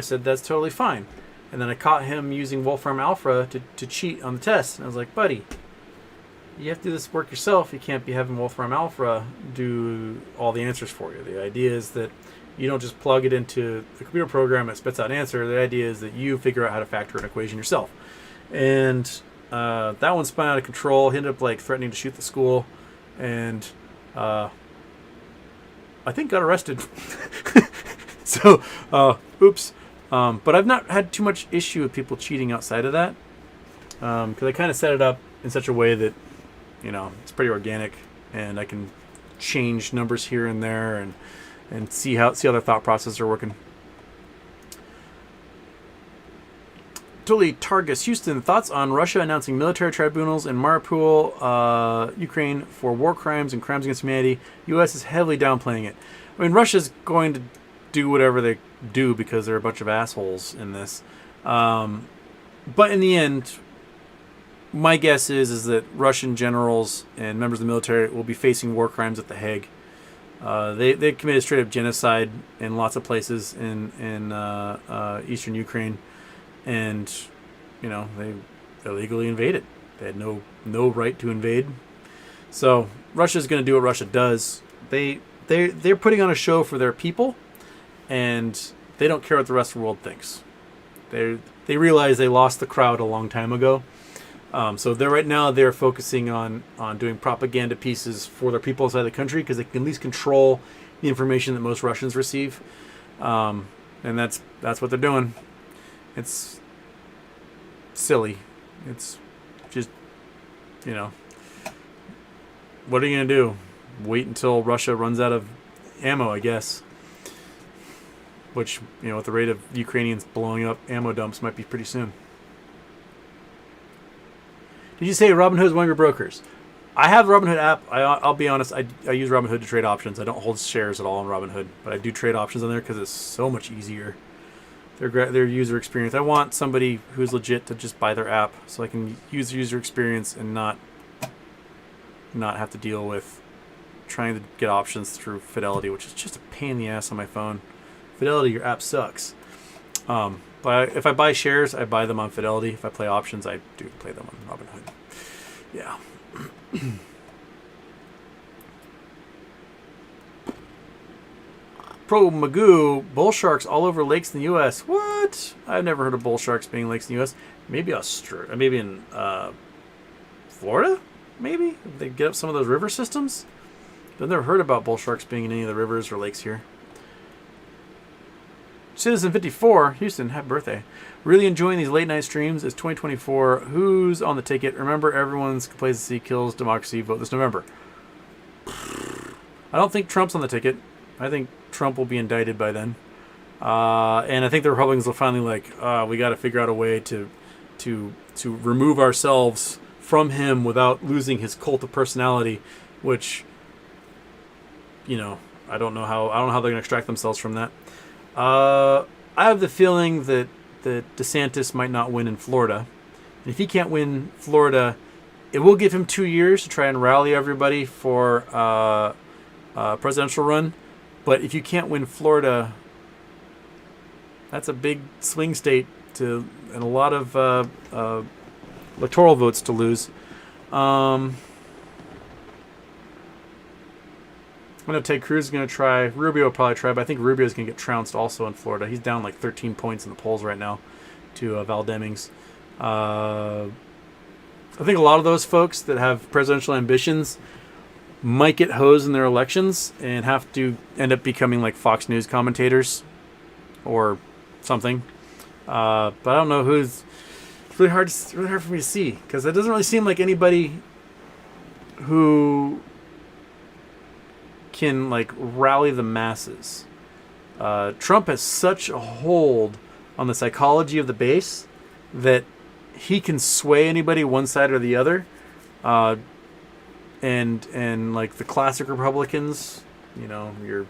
said, that's totally fine. And then I caught him using Wolfram Alpha to cheat on the test. And I was like, buddy, you have to do this work yourself. You can't be having Wolfram Alpha do all the answers for you. The idea is that you don't just plug it into the computer program that spits out an answer. The idea is that you figure out how to factor an equation yourself. And that one spun out of control. He ended up like threatening to shoot the school. And I think got arrested. So, oops. But I've not had too much issue with people cheating outside of that. Because I kind of set it up in such a way that, you know, it's pretty organic. And I can change numbers here and there and see how their thought processes are working. Totally Targus Houston, thoughts on Russia announcing military tribunals in Mariupol, Ukraine for war crimes and crimes against humanity. U.S. is heavily downplaying it. I mean, Russia's going to do whatever they do because they're a bunch of assholes in this. But in the end, my guess is that Russian generals and members of the military will be facing war crimes at The Hague. They committed straight up genocide in lots of places in eastern Ukraine. And, you know, they illegally invaded. They had no right to invade. So Russia's going to do what Russia does. They're putting on a show for their people, and they don't care what the rest of the world thinks. They realize they lost the crowd a long time ago. So they're focusing on doing propaganda pieces for their people inside the country because they can at least control the information that most Russians receive. And that's what they're doing. It's silly. It's just, you know, what are you going to do? Wait until Russia runs out of ammo, I guess. Which, you know, at the rate of Ukrainians blowing up ammo dumps might be pretty soon. Did you say Robinhood is one of your brokers? I have the Robinhood app. I'll be honest, I use Robinhood to trade options. I don't hold shares at all on Robinhood, but I do trade options on there because it's so much easier. Their user experience. I want somebody who's legit to just buy their app so I can use the user experience and not have to deal with trying to get options through Fidelity, which is just a pain in the ass on my phone. Fidelity, your app sucks. But if I buy shares, I buy them on Fidelity. If I play options, I do play them on Robinhood. Yeah. Pro Magoo, bull sharks all over lakes in the U.S. What? I've never heard of bull sharks being lakes in the U.S. Maybe Australia, maybe in Florida. Maybe if they get up some of those river systems. I've never heard about bull sharks being in any of the rivers or lakes here. Citizen 54, Houston, happy birthday. Really enjoying these late night streams. It's 2024. Who's on the ticket? Remember, everyone's complacency kills democracy. Vote this November. I don't think Trump's on the ticket. I think Trump will be indicted by then. And I think the Republicans will finally we got to figure out a way to remove ourselves from him without losing his cult of personality, which, you know, I don't know how they're going to extract themselves from that. I have the feeling that DeSantis might not win in Florida. And if he can't win Florida, it will give him 2 years to try and rally everybody for a presidential run. But if you can't win Florida, that's a big swing state and a lot of electoral votes to lose. I know Ted Cruz is going to try. Rubio will probably try, but I think Rubio is going to get trounced also in Florida. He's down like 13 points in the polls right now to Val Demings. I think a lot of those folks that have presidential ambitions might get hosed in their elections and have to end up becoming like Fox News commentators or something. But I don't know who's. It's really hard for me to see because it doesn't really seem like anybody who can like rally the masses. Trump has such a hold on the psychology of the base that he can sway anybody one side or the other. And like the classic Republicans, you know, your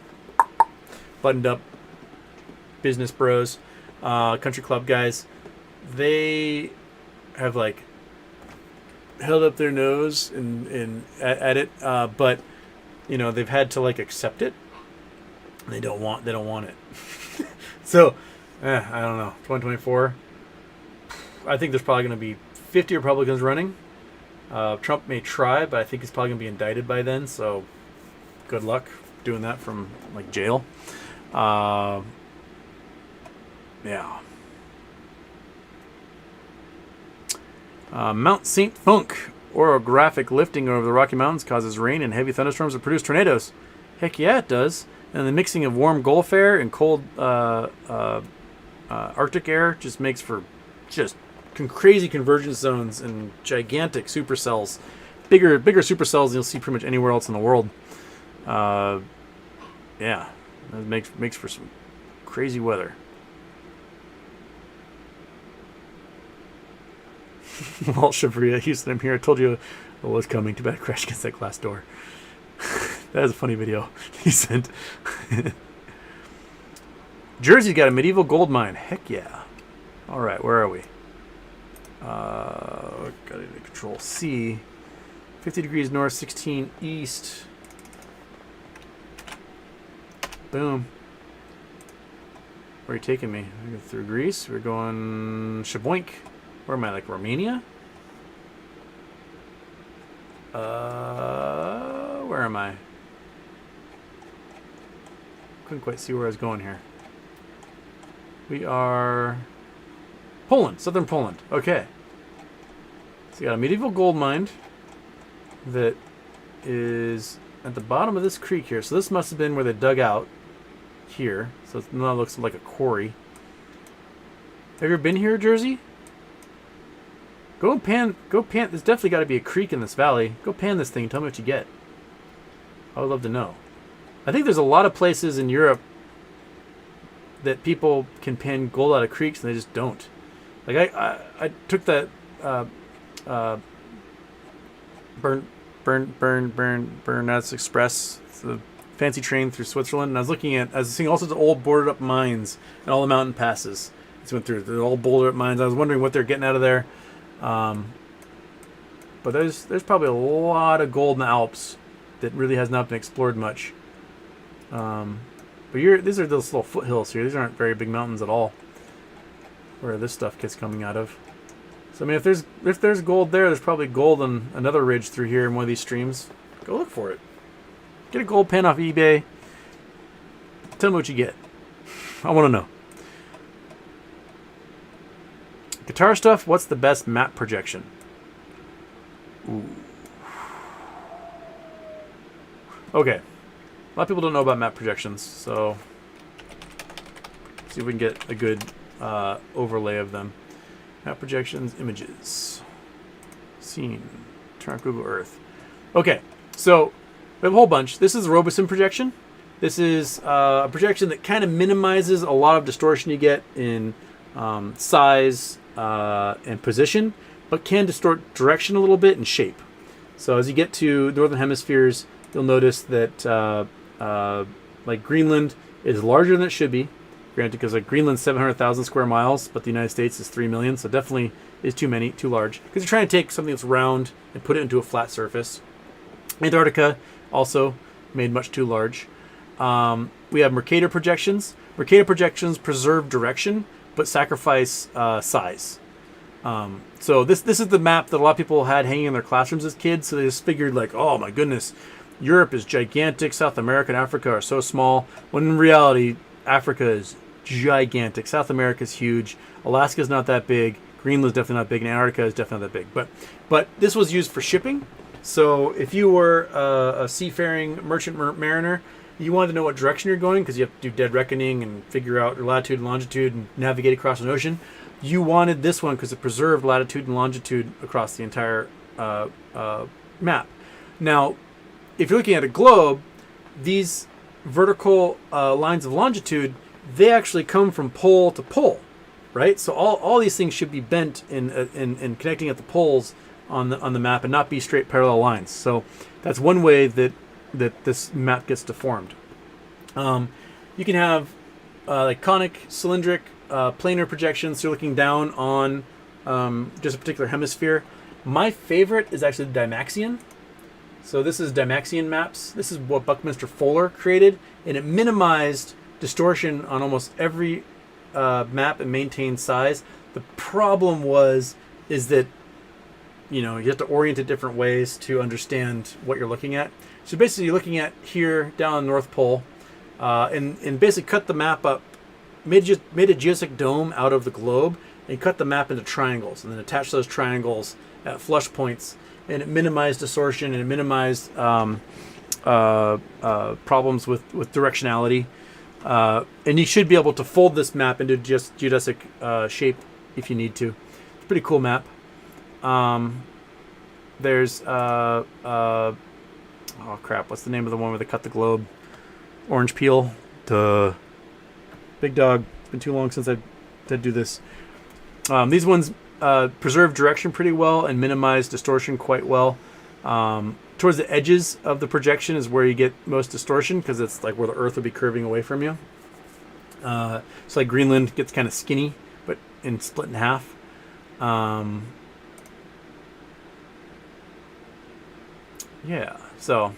buttoned up business bros, country club guys, they have like held up their nose at it, but you know, they've had to like accept it. They don't want it. So, I don't know. 2024. I think there's probably going to be 50 Republicans running. Trump may try, but I think he's probably going to be indicted by then. So, good luck doing that from like jail. Yeah. Mount St. Funk. Orographic lifting over the Rocky Mountains causes rain and heavy thunderstorms that produce tornadoes. Heck yeah, it does. And the mixing of warm Gulf air and cold Arctic air just makes for just crazy convergence zones and gigantic supercells. Bigger supercells than you'll see pretty much anywhere else in the world. Yeah, it makes for some crazy weather. Walt Shabria, Houston, I'm here. I told you it was coming. Too bad I crashed against that glass door. That is a funny video he sent. Jersey's got a medieval gold mine. Heck yeah. All right, where are we? Got to control C. 50 degrees north, 16 east. Boom. Where are you taking me? We're through Greece. We're going Shaboink. Where am I? Like Romania? Where am I? Couldn't quite see where I was going here. We are Poland, southern Poland. Okay. So you got a medieval gold mine that is at the bottom of this creek here. So this must have been where they dug out here. So it now looks like a quarry. Have you ever been here, Jersey? Go and pan. Go pan. There's definitely got to be a creek in this valley. Go pan this thing. Tell me what you get. I would love to know. I think there's a lot of places in Europe that people can pan gold out of creeks and they just don't. Like I took that Bernatz Express, it's the fancy train through Switzerland, and I was seeing all sorts of old boarded up mines and all the mountain passes. It's went through the old boulder up mines. I was wondering what they're getting out of there. But there's probably a lot of gold in the Alps that really has not been explored much. But these are those little foothills here. These aren't very big mountains at all, where this stuff gets coming out of. So I mean, if there's gold there's probably gold on another ridge through here in one of these streams. Go look for it. Get a gold pan off eBay. Tell me what you get. I want to know. Guitar stuff. What's the best map projection? Ooh. Okay. A lot of people don't know about map projections, so see if we can get a good overlay of them. Map projections, images, scene, turn on Google Earth. Okay, so we have a whole bunch. This is the Robeson projection. This is a projection that kind of minimizes a lot of distortion you get in size and position, but can distort direction a little bit and shape. So as you get to northern hemispheres, you'll notice that like Greenland is larger than it should be. Granted, because like Greenland's 700,000 square miles, but the United States is 3 million, so definitely is too large. Because you're trying to take something that's round and put it into a flat surface. Antarctica also made much too large. We have Mercator projections. Mercator projections preserve direction, but sacrifice size. So this is the map that a lot of people had hanging in their classrooms as kids. So they just figured like, oh my goodness, Europe is gigantic, South America and Africa are so small. When in reality, Africa is gigantic. South America is huge. Alaska is not that big. Greenland is definitely not big, and Antarctica is definitely not that big. But this was used for shipping. So if you were a seafaring merchant mariner, you wanted to know what direction you're going because you have to do dead reckoning and figure out your latitude and longitude and navigate across an ocean. You wanted this one because it preserved latitude and longitude across the entire map. Now, if you're looking at a globe, these vertical lines of longitude, they actually come from pole to pole, right? So all these things should be bent in connecting at the poles on the map and not be straight parallel lines. So that's one way that this map gets deformed. You can have like conic, cylindric, planar projections. So you're looking down on just a particular hemisphere. My favorite is actually the Dymaxion. So this is Dymaxion maps. This is what Buckminster Fuller created, and it minimized distortion on almost every map and maintained size. The problem is that you have to orient it different ways to understand what you're looking at. So basically, you're looking at here down on the North Pole, and basically cut the map up, made a geodesic dome out of the globe, and cut the map into triangles, and then attach those triangles at flush points. And it minimized distortion, and it minimized problems with directionality. And you should be able to fold this map into just geodesic shape if you need to. It's a pretty cool map. There's oh crap, what's the name of the one where they cut the globe? Orange Peel. Duh. Big dog. It's been too long since I did do this. These ones preserve direction pretty well and minimize distortion quite well. Towards the edges of the projection is where you get most distortion because it's like where the Earth would be curving away from you. So like Greenland gets kind of skinny, but split in half. Yeah, so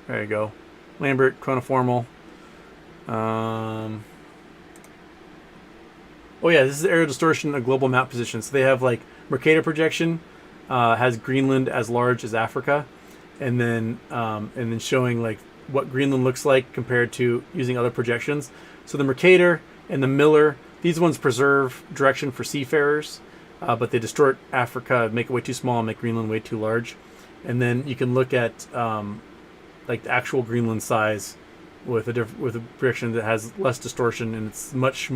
there you go. Lambert, chronoformal. Oh yeah, this is aerial distortion of global map position. So they have like Mercator projection has Greenland as large as Africa, and then showing like what Greenland looks like compared to using other projections. So the Mercator and the Miller, these ones preserve direction for seafarers, but they distort Africa, make it way too small, and make Greenland way too large. And then you can look at like the actual Greenland size with a projection that has less distortion, and it's much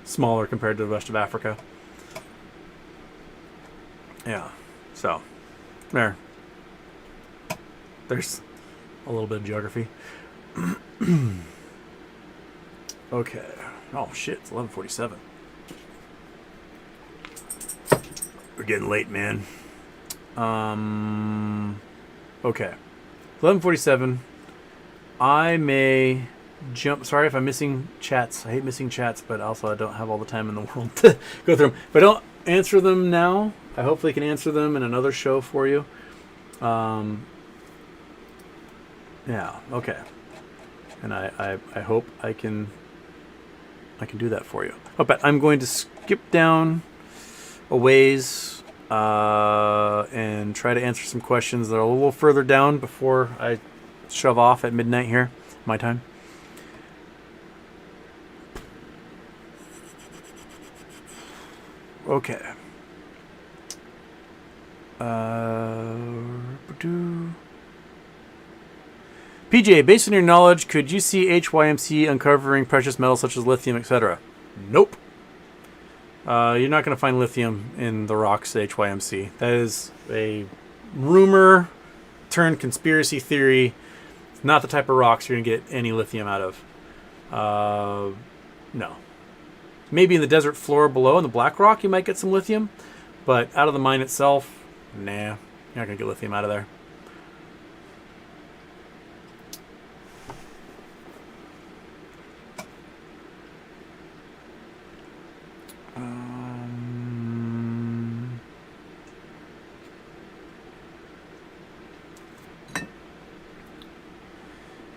smaller compared to the rest of Africa. Yeah. So, there's a little bit of geography. Okay. Oh shit, it's 11:47. We're getting late, man. Okay. 11:47. I may jump. Sorry if I'm missing chats. I hate missing chats, but also I don't have all the time in the world to go through them. If I don't answer them now, I hopefully can answer them in another show for you. Yeah. Okay. And I hope I can do that for you. Oh, but I'm going to skip down a ways and try to answer some questions that are a little further down before I shove off at midnight here, my time. Okay. PJ, based on your knowledge, could you see HYMC uncovering precious metals such as lithium, etc.? Nope. You're not going to find lithium in the rocks at HYMC. That is a rumor turned conspiracy theory. It's not the type of rocks you're going to get any lithium out of. No. Maybe in the desert floor below in the black rock you might get some lithium, but out of the mine itself, nah, you're not going to get lithium out of there.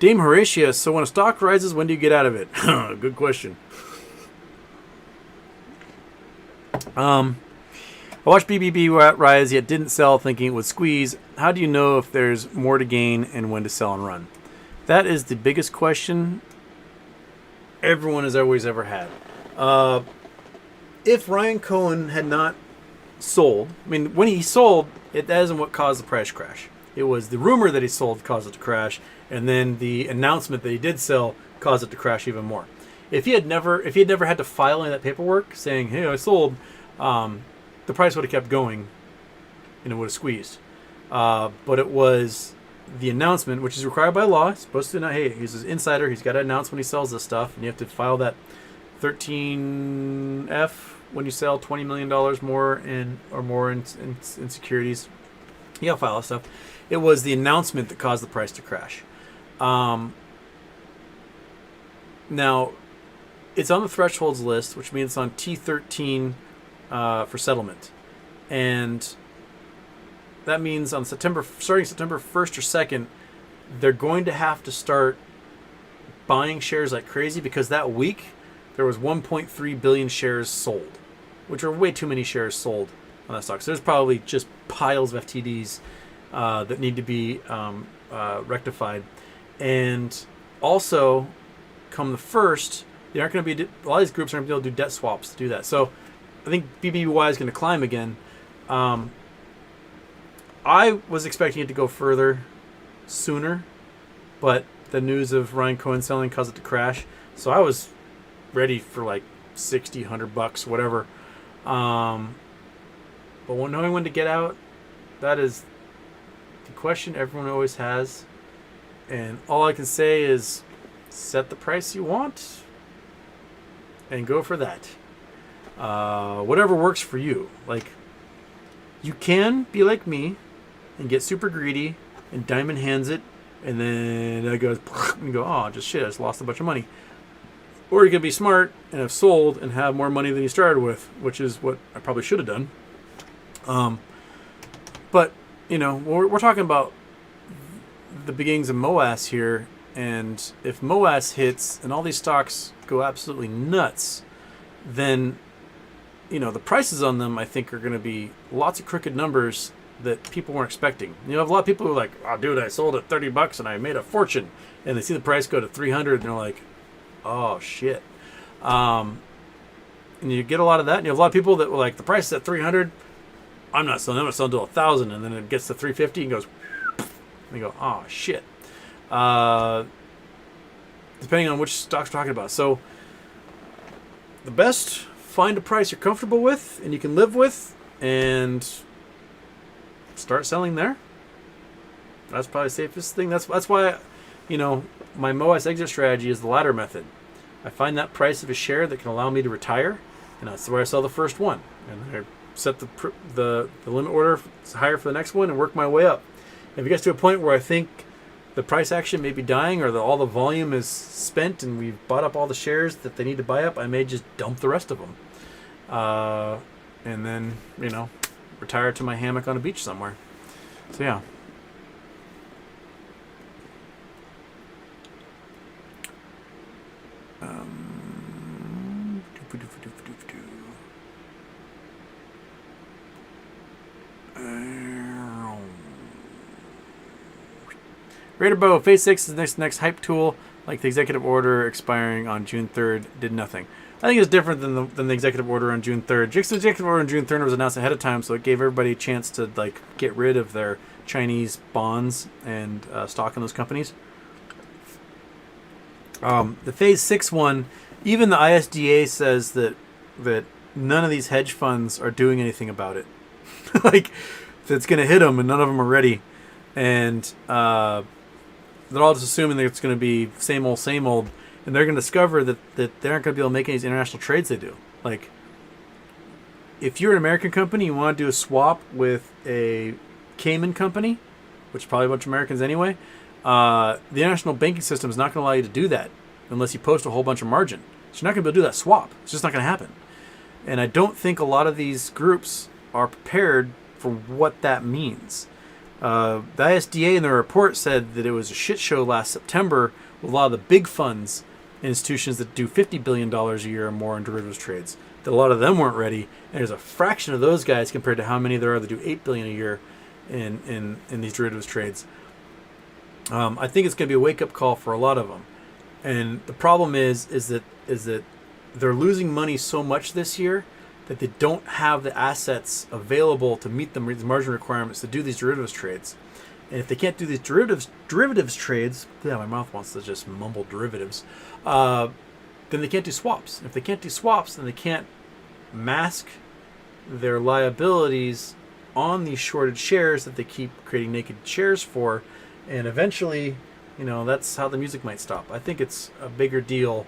Dame Horatius, so when a stock rises, when do you get out of it? Good question. I watched BBBY rise, yet didn't sell, thinking it would squeeze. How do you know if there's more to gain and when to sell and run? That is the biggest question everyone has always ever had. If Ryan Cohen had not sold, I mean, when he sold, that isn't what caused the price crash. It was the rumor that he sold caused it to crash, and then the announcement that he did sell caused it to crash even more. If he had never had to file any of that paperwork saying, "Hey, I sold," the price would have kept going, and it would have squeezed. But it was the announcement, which is required by law. It's supposed to know, hey, he's an insider. He's got to announce when he sells this stuff, and you have to file that 13F when you sell $20 million more in securities. You got to file that stuff. It was the announcement that caused the price to crash. Now, it's on the thresholds list, which means it's on T13 for settlement. And that means starting September 1st or 2nd, they're going to have to start buying shares like crazy, because that week there was 1.3 billion shares sold, which are way too many shares sold on that stock. So there's probably just piles of FTDs that need to be rectified. And also, come the 1st, they aren't going to be, a lot of these groups aren't going to be able to do debt swaps to do that. So I think BBBY is going to climb again. I was expecting it to go further sooner, but the news of Ryan Cohen selling caused it to crash. So I was ready for like $60, $100, whatever. But knowing when to get out, that is the question everyone always has. And all I can say is set the price you want and go for that. Whatever works for you. Like, you can be like me and get super greedy and diamond hands it, and then it goes and you go, oh, just shit, I just lost a bunch of money. Or you can be smart and have sold and have more money than you started with, which is what I probably should have done. But, you know, we're talking about the beginnings of MOAS here, and if MOAS hits and all these stocks go absolutely nuts, then, you know, the prices on them, I think, are going to be lots of crooked numbers that people weren't expecting. You know, a lot of people who are like, oh, dude, I sold at $30 and I made a fortune. And they see the price go to 300 and they're like, oh, shit. And you get a lot of that. And you have a lot of people that were like, the price is at 300. I'm not selling. I'm going to sell until 1,000. And then it gets to 350 and goes, and you go, oh, shit. Depending on which stocks we're talking about. So the best, find a price you're comfortable with and you can live with, and start selling there. That's probably the safest thing. That's why, my MOS exit strategy is the ladder method. I find that price of a share that can allow me to retire, and that's where I sell the first one. And I set the limit order higher for the next one and work my way up. If it gets to a point where I think the price action may be dying or all the volume is spent and we've bought up all the shares that they need to buy up, I may just dump the rest of them. And then, retire to my hammock on a beach somewhere. So, yeah. Radarbow, Phase 6 is the next hype tool, like the executive order expiring on June 3rd, did nothing. I think it's different than the executive order on June 3rd. The executive order on June 3rd was announced ahead of time, so it gave everybody a chance to get rid of their Chinese bonds and stock in those companies. The Phase 6 one, even the ISDA says that none of these hedge funds are doing anything about it. It's going to hit them, and none of them are ready. And they're all just assuming that it's going to be same old, and they're going to discover that they aren't going to be able to make any of these international trades they do. If you're an American company, you want to do a swap with a Cayman company, which is probably a bunch of Americans anyway, the international banking system is not going to allow you to do that unless you post a whole bunch of margin. So you're not going to be able to do that swap. It's just not going to happen. And I don't think a lot of these groups are prepared for what that means. The ISDA in their report said that it was a shit show last September with a lot of the big funds and institutions that do $50 billion a year or more in derivatives trades. That a lot of them weren't ready, and there's a fraction of those guys compared to how many there are that do $8 billion a year in these derivatives trades. I think it's going to be a wake-up call for a lot of them. And the problem is that they're losing money so much this year that they don't have the assets available to meet the margin requirements to do these derivatives trades. And if they can't do these derivatives trades, yeah, my mouth wants to just mumble derivatives, then they can't do swaps. And if they can't do swaps, then they can't mask their liabilities on these shorted shares that they keep creating naked shares for. And eventually, that's how the music might stop. I think it's a bigger deal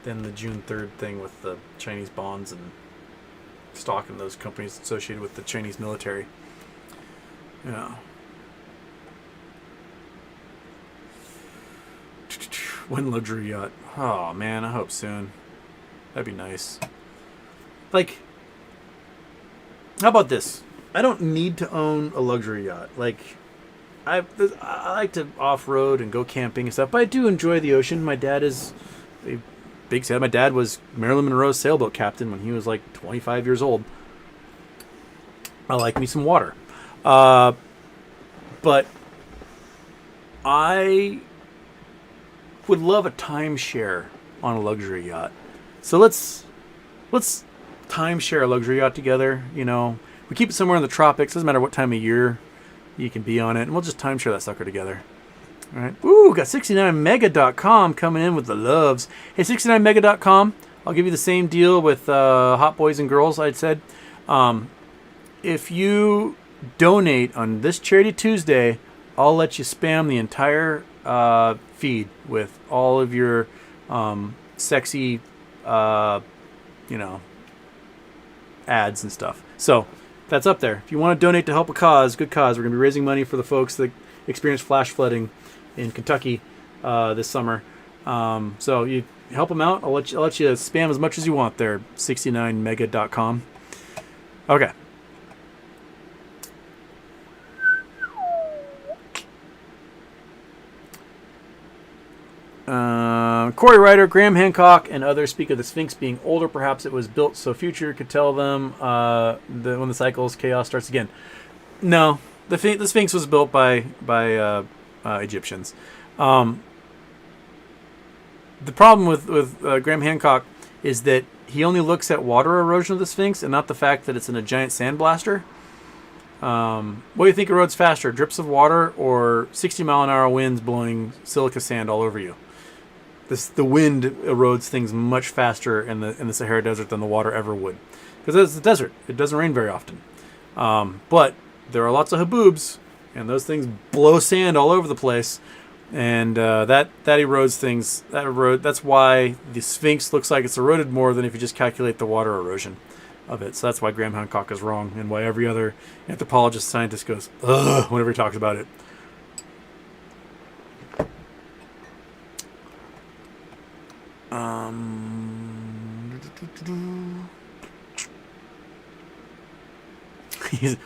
than the June 3rd thing with the Chinese bonds and stock in those companies associated with the Chinese military. Yeah. When luxury yacht? Oh man, I hope soon. That'd be nice. How about this? I don't need to own a luxury yacht. I like to off-road and go camping and stuff, but I do enjoy the ocean. My dad is a big sailor. My dad was Marilyn Monroe's sailboat captain when he was 25 years old. I like me some water. But I would love a timeshare on a luxury yacht. So let's timeshare a luxury yacht together. We keep it somewhere in the tropics. Doesn't matter what time of year you can be on it, and we'll just timeshare that sucker together. All right. Ooh, got 69mega.com coming in with the loves. Hey, 69mega.com, I'll give you the same deal with Hot Boys and Girls, I'd said. If you donate on this Charity Tuesday, I'll let you spam the entire feed with all of your sexy, ads and stuff. So that's up there. If you want to donate to help a cause, good cause, we're going to be raising money for the folks that experienced flash flooding in Kentucky this summer. So you help them out. I'll let you spam as much as you want there. 69mega.com. Okay. Corey Ryder, Graham Hancock, and others speak of the Sphinx being older. Perhaps it was built so future could tell them when the cycle's chaos starts again. No, the Sphinx was built by Egyptians. The problem with Graham Hancock is that he only looks at water erosion of the Sphinx and not the fact that it's in a giant sandblaster. What do you think erodes faster, drips of water or 60-mile-an-hour winds blowing silica sand all over you? The wind erodes things much faster in the Sahara Desert than the water ever would, because it's a desert. It doesn't rain very often. But there are lots of haboobs, and those things blow sand all over the place, and that erodes things. That's why the Sphinx looks like it's eroded more than if you just calculate the water erosion of it. So that's why Graham Hancock is wrong, and why every other anthropologist, scientist goes, ugh, whenever he talks about it.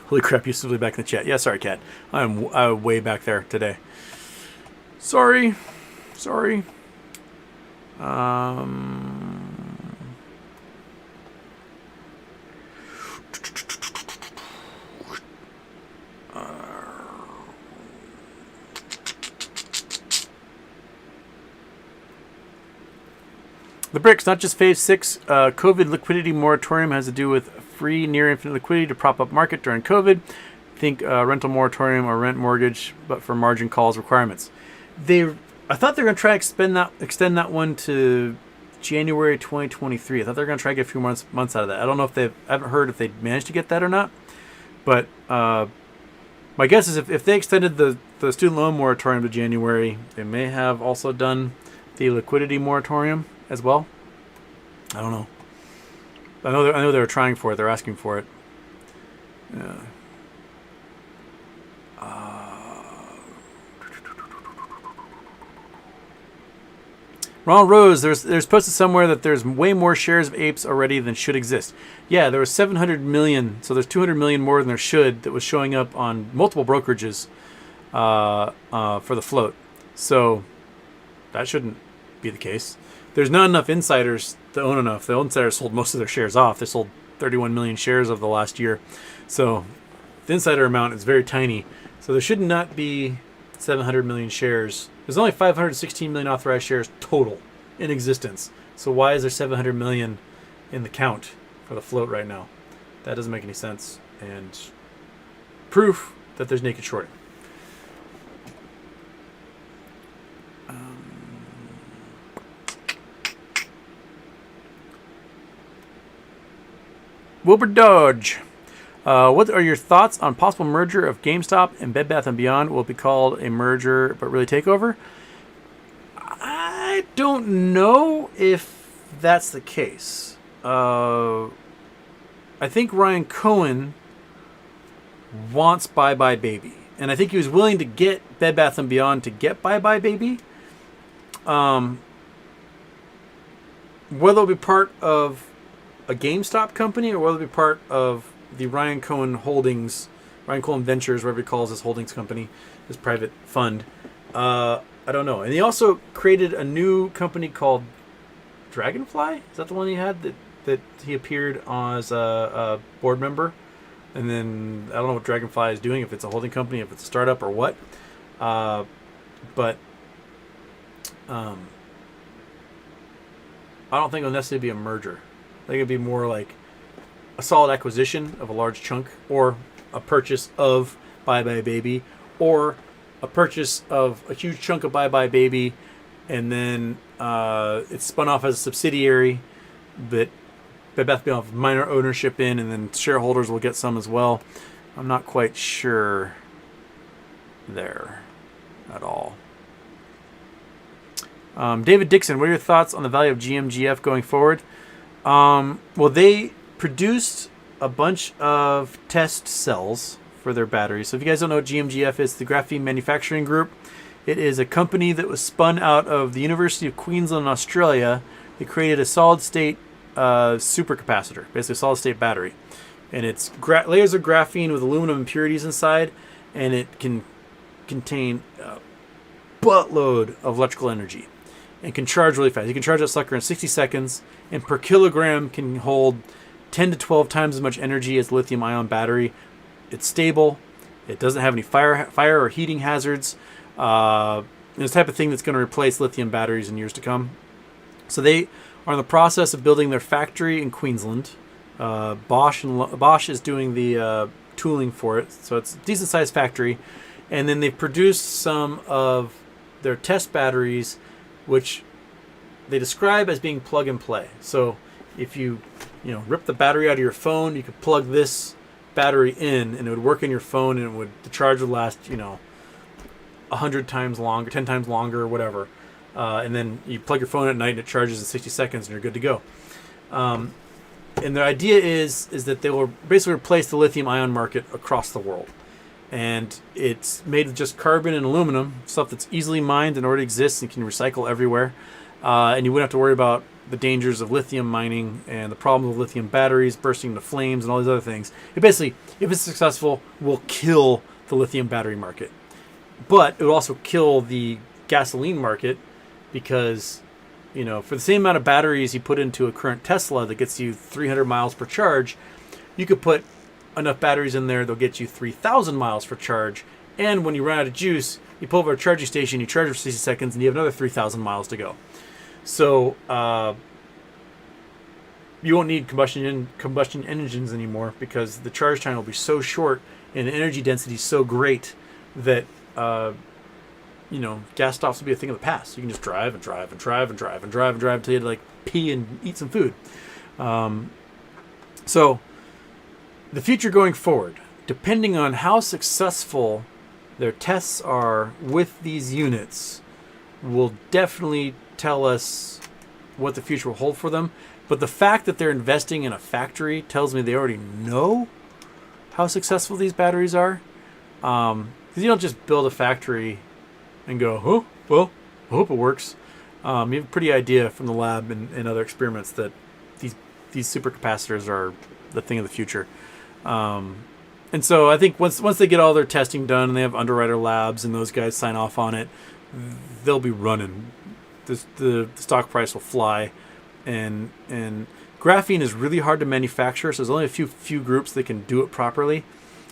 Holy crap, you're simply back in the chat. Yeah, sorry, Kat. I'm way back there today. Sorry. The bricks, not just phase 6. COVID liquidity moratorium has to do with free near infinite liquidity to prop up market during COVID. Think rental moratorium or rent mortgage, but for margin calls requirements. I thought they were going to try to extend that one to January 2023. I thought they were going to try to get a few months out of that. I don't know if I haven't heard if they managed to get that or not. But my guess is if they extended the student loan moratorium to January, they may have also done the liquidity moratorium as well. I don't know. I know they were trying for it. They're asking for it. Yeah. Ronald Rose, there's posted somewhere that there's way more shares of apes already than should exist. Yeah, there was 700 million, so there's 200 million more than there should that was showing up on multiple brokerages for the float. So that shouldn't be the case. There's not enough insiders to own enough. The insiders sold most of their shares off. They sold 31 million shares over the last year. So the insider amount is very tiny. So there should not be 700 million shares. There's only 516 million authorized shares total in existence. So why is there 700 million in the count for the float right now? That doesn't make any sense. And proof that there's naked shorting. Wilbur Dodge. What are your thoughts on possible merger of GameStop and Bed Bath & Beyond? Will it be called a merger but really takeover? I don't know if that's the case. I think Ryan Cohen wants Bye Bye Baby. And I think he was willing to get Bed Bath & Beyond to get Bye Bye Baby. Whether it'll be part of a GameStop company or whether it be part of the Ryan Cohen Holdings, Ryan Cohen Ventures, whatever he calls his holdings company, his private fund. I don't know. And he also created a new company called Dragonfly. Is that the one he had that he appeared as a board member? And then I don't know what Dragonfly is doing, if it's a holding company, if it's a startup or what. But I don't think it'll necessarily be a merger. I think it'd be more like a solid acquisition of a large chunk, or a purchase of Bye Bye Baby, or a purchase of a huge chunk of Bye Bye Baby, and then it's spun off as a subsidiary that Bed Bath & Beyond have minor ownership in, and then shareholders will get some as well. I'm not quite sure there at all. David Dixon, what are your thoughts on the value of GMGF going forward? Well, they produced a bunch of test cells for their batteries. So if you guys don't know what GMGF is, the Graphene Manufacturing Group. It is a company that was spun out of the University of Queensland, Australia. They created a solid-state supercapacitor, basically a solid-state battery. And it's layers of graphene with aluminum impurities inside, and it can contain a buttload of electrical energy and can charge really fast. You can charge that sucker in 60 seconds, and per kilogram can hold 10 to 12 times as much energy as a lithium-ion battery. It's stable. It doesn't have any fire or heating hazards. It's the type of thing that's going to replace lithium batteries in years to come. So they are in the process of building their factory in Queensland. Bosch is doing the tooling for it, so it's a decent-sized factory. And then they've produced some of their test batteries, which they describe as being plug and play. So if you rip the battery out of your phone, you could plug this battery in, and it would work in your phone, and the charge would last 100 times longer, 10 times longer, or whatever. And then you plug your phone at night, and it charges in 60 seconds, and you're good to go. And the idea is that they will basically replace the lithium-ion market across the world. And it's made of just carbon and aluminum, stuff that's easily mined and already exists and can recycle everywhere. And you wouldn't have to worry about the dangers of lithium mining and the problems with lithium batteries bursting into flames and all these other things. It basically, if it's successful, will kill the lithium battery market. But it will also kill the gasoline market because, for the same amount of batteries you put into a current Tesla that gets you 300 miles per charge, you could put enough batteries in there that'll get you 3,000 miles per charge. And when you run out of juice, you pull over a charging station, you charge for 60 seconds, and you have another 3,000 miles to go. So you won't need combustion engines anymore because the charge time will be so short and the energy density is so great that gas stops will be a thing of the past. You can just drive and drive and drive and drive and drive and drive until you have to pee and eat some food. So the future going forward, depending on how successful their tests are with these units, will definitely tell us what the future will hold for them. But the fact that they're investing in a factory tells me they already know how successful these batteries are. Because you don't just build a factory and go, oh, well, I hope it works. You have a pretty idea from the lab and other experiments that these supercapacitors are the thing of the future. And so I think once they get all their testing done and they have underwriter labs and those guys sign off on it, they'll be running. The stock price will fly. And graphene is really hard to manufacture, so there's only a few groups that can do it properly.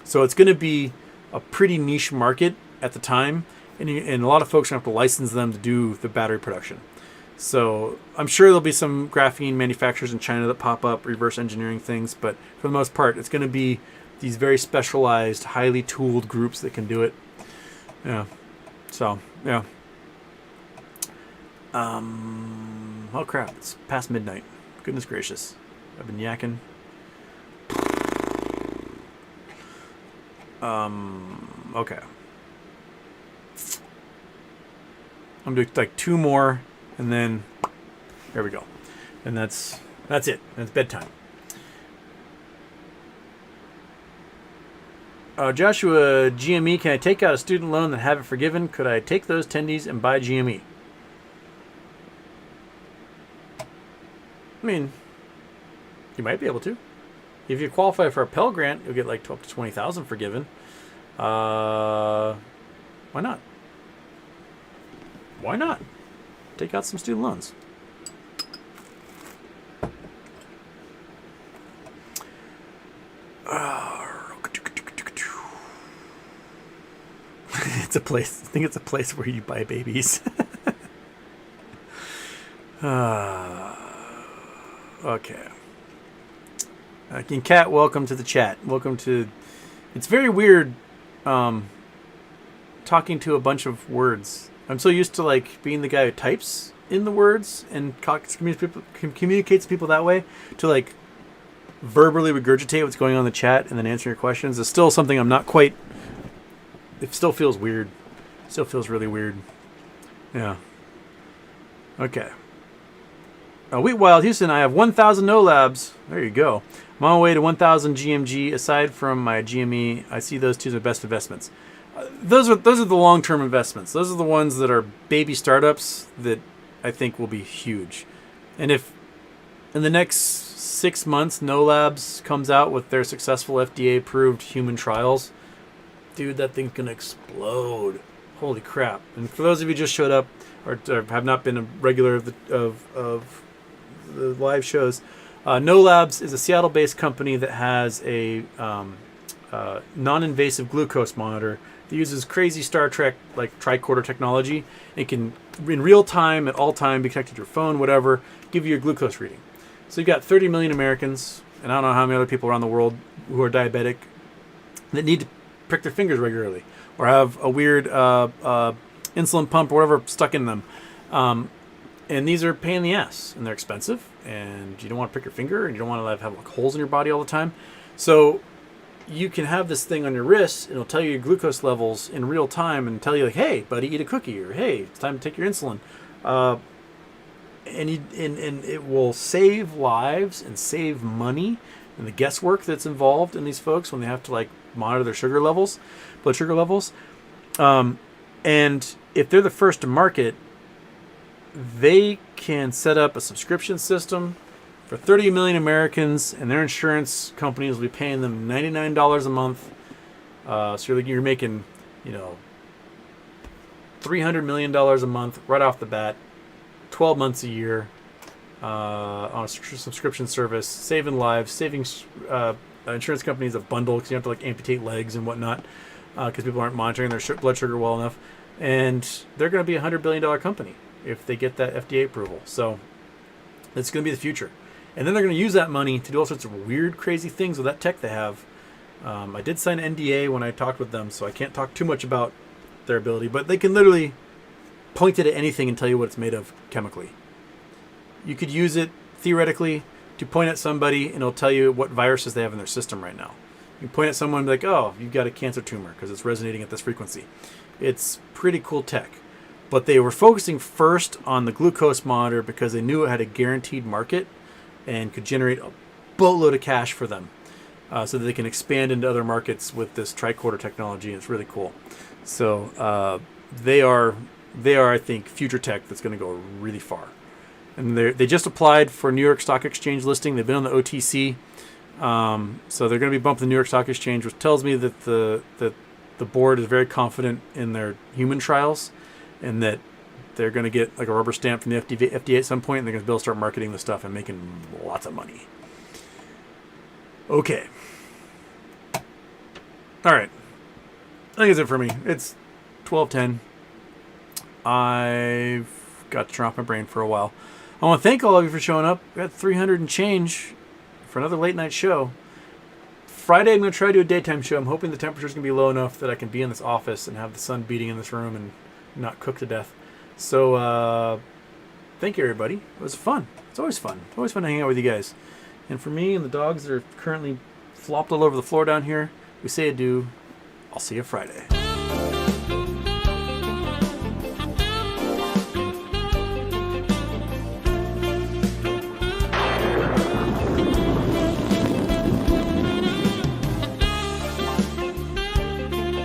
So it's going to be a pretty niche market at the time, and a lot of folks are going to have to license them to do the battery production. So I'm sure there'll be some graphene manufacturers in China that pop up, reverse engineering things, but for the most part, it's going to be these very specialized, highly tooled groups that can do it. Yeah. So, yeah. Oh crap, it's past midnight. Goodness gracious. I've been yakking. Okay. I'm doing like 2 more, and then there we go. And that's it. That's bedtime. Joshua, GME, can I take out a student loan and have it forgiven? Could I take those tendies and buy GME? I mean, you might be able to. If you qualify for a Pell Grant, you'll get like up to $20,000 forgiven. Why not? Why not? Take out some student loans. It's a place. I think it's a place where you buy babies. Okay. Kat, welcome to the chat. Welcome to... It's very weird talking to a bunch of words. I'm so used to being the guy who types in the words and communicates to people that way, to verbally regurgitate what's going on in the chat and then answer your questions. It's still something I'm not quite... It still feels weird. It still feels really weird. Yeah. Okay. Wheat Wild Houston, I have 1,000 no labs. There you go. I'm on my way to 1,000 GMG. Aside from my GME, I see those two as my best investments. Those are the long-term investments. Those are the ones that are baby startups that I think will be huge. And if in the next 6 months No Labs comes out with their successful FDA-approved human trials, dude, that thing's gonna explode. Holy crap! And for those of you who just showed up or have not been a regular of the live shows, No Labs is a Seattle-based company that has a non-invasive glucose monitor that uses crazy Star Trek tricorder technology. It can, in real time, at all time, be connected to your phone, whatever, give you your glucose reading. So you've got 30 million Americans, and I don't know how many other people around the world who are diabetic that need to prick their fingers regularly or have a weird insulin pump or whatever stuck in them. And these are a pain in the ass, and they're expensive, and you don't want to prick your finger, and you don't want to have holes in your body all the time. So you can have this thing on your wrist. It'll tell you your glucose levels in real time and tell you like, hey, buddy, eat a cookie, or hey, it's time to take your insulin. And it will save lives and save money and the guesswork that's involved in these folks when they have to like monitor their sugar levels, blood sugar levels. And if they're the first to market, they can set up a subscription system for 30 million Americans, and their insurance companies will be paying them $99 a month. So you're making, $300 million a month right off the bat, 12 months a year on a subscription service, saving lives, saving insurance companies a bundle because you have to like amputate legs and whatnot because people aren't monitoring their blood sugar well enough. And they're going to be a $100 billion company if they get that FDA approval. So it's going to be the future. And then they're going to use that money to do all sorts of weird, crazy things with that tech they have. I did sign an NDA when I talked with them, so I can't talk too much about their ability. But they can literally point it at anything and tell you what it's made of chemically. You could use it, theoretically, to point at somebody, and it'll tell you what viruses they have in their system right now. You can point at someone and be like, oh, you've got a cancer tumor because it's resonating at this frequency. It's pretty cool tech. But they were focusing first on the glucose monitor because they knew it had a guaranteed market and could generate a boatload of cash for them so that they can expand into other markets with this tricorder technology. And it's really cool. So they are, I think, future tech that's going to go really far. And they just applied for New York Stock Exchange listing. They've been on the OTC. So they're going to be bumped to the New York Stock Exchange, which tells me that the board is very confident in their human trials and that they're going to get like a rubber stamp from the FDA at some point, and they're going to be able to start marketing the stuff and making lots of money. Okay. All right. I think that's it for me. It's 12:10. I've got to turn off my brain for a while. I want to thank all of you for showing up. We got 300 and change for another late night show. Friday, I'm going to try to do a daytime show. I'm hoping the temperature's going to be low enough that I can be in this office and have the sun beating in this room and not cook to death. So, thank you, everybody. It was fun. It's always fun. It's always fun to hang out with you guys. And for me and the dogs that are currently flopped all over the floor down here, we say adieu. I'll see you Friday.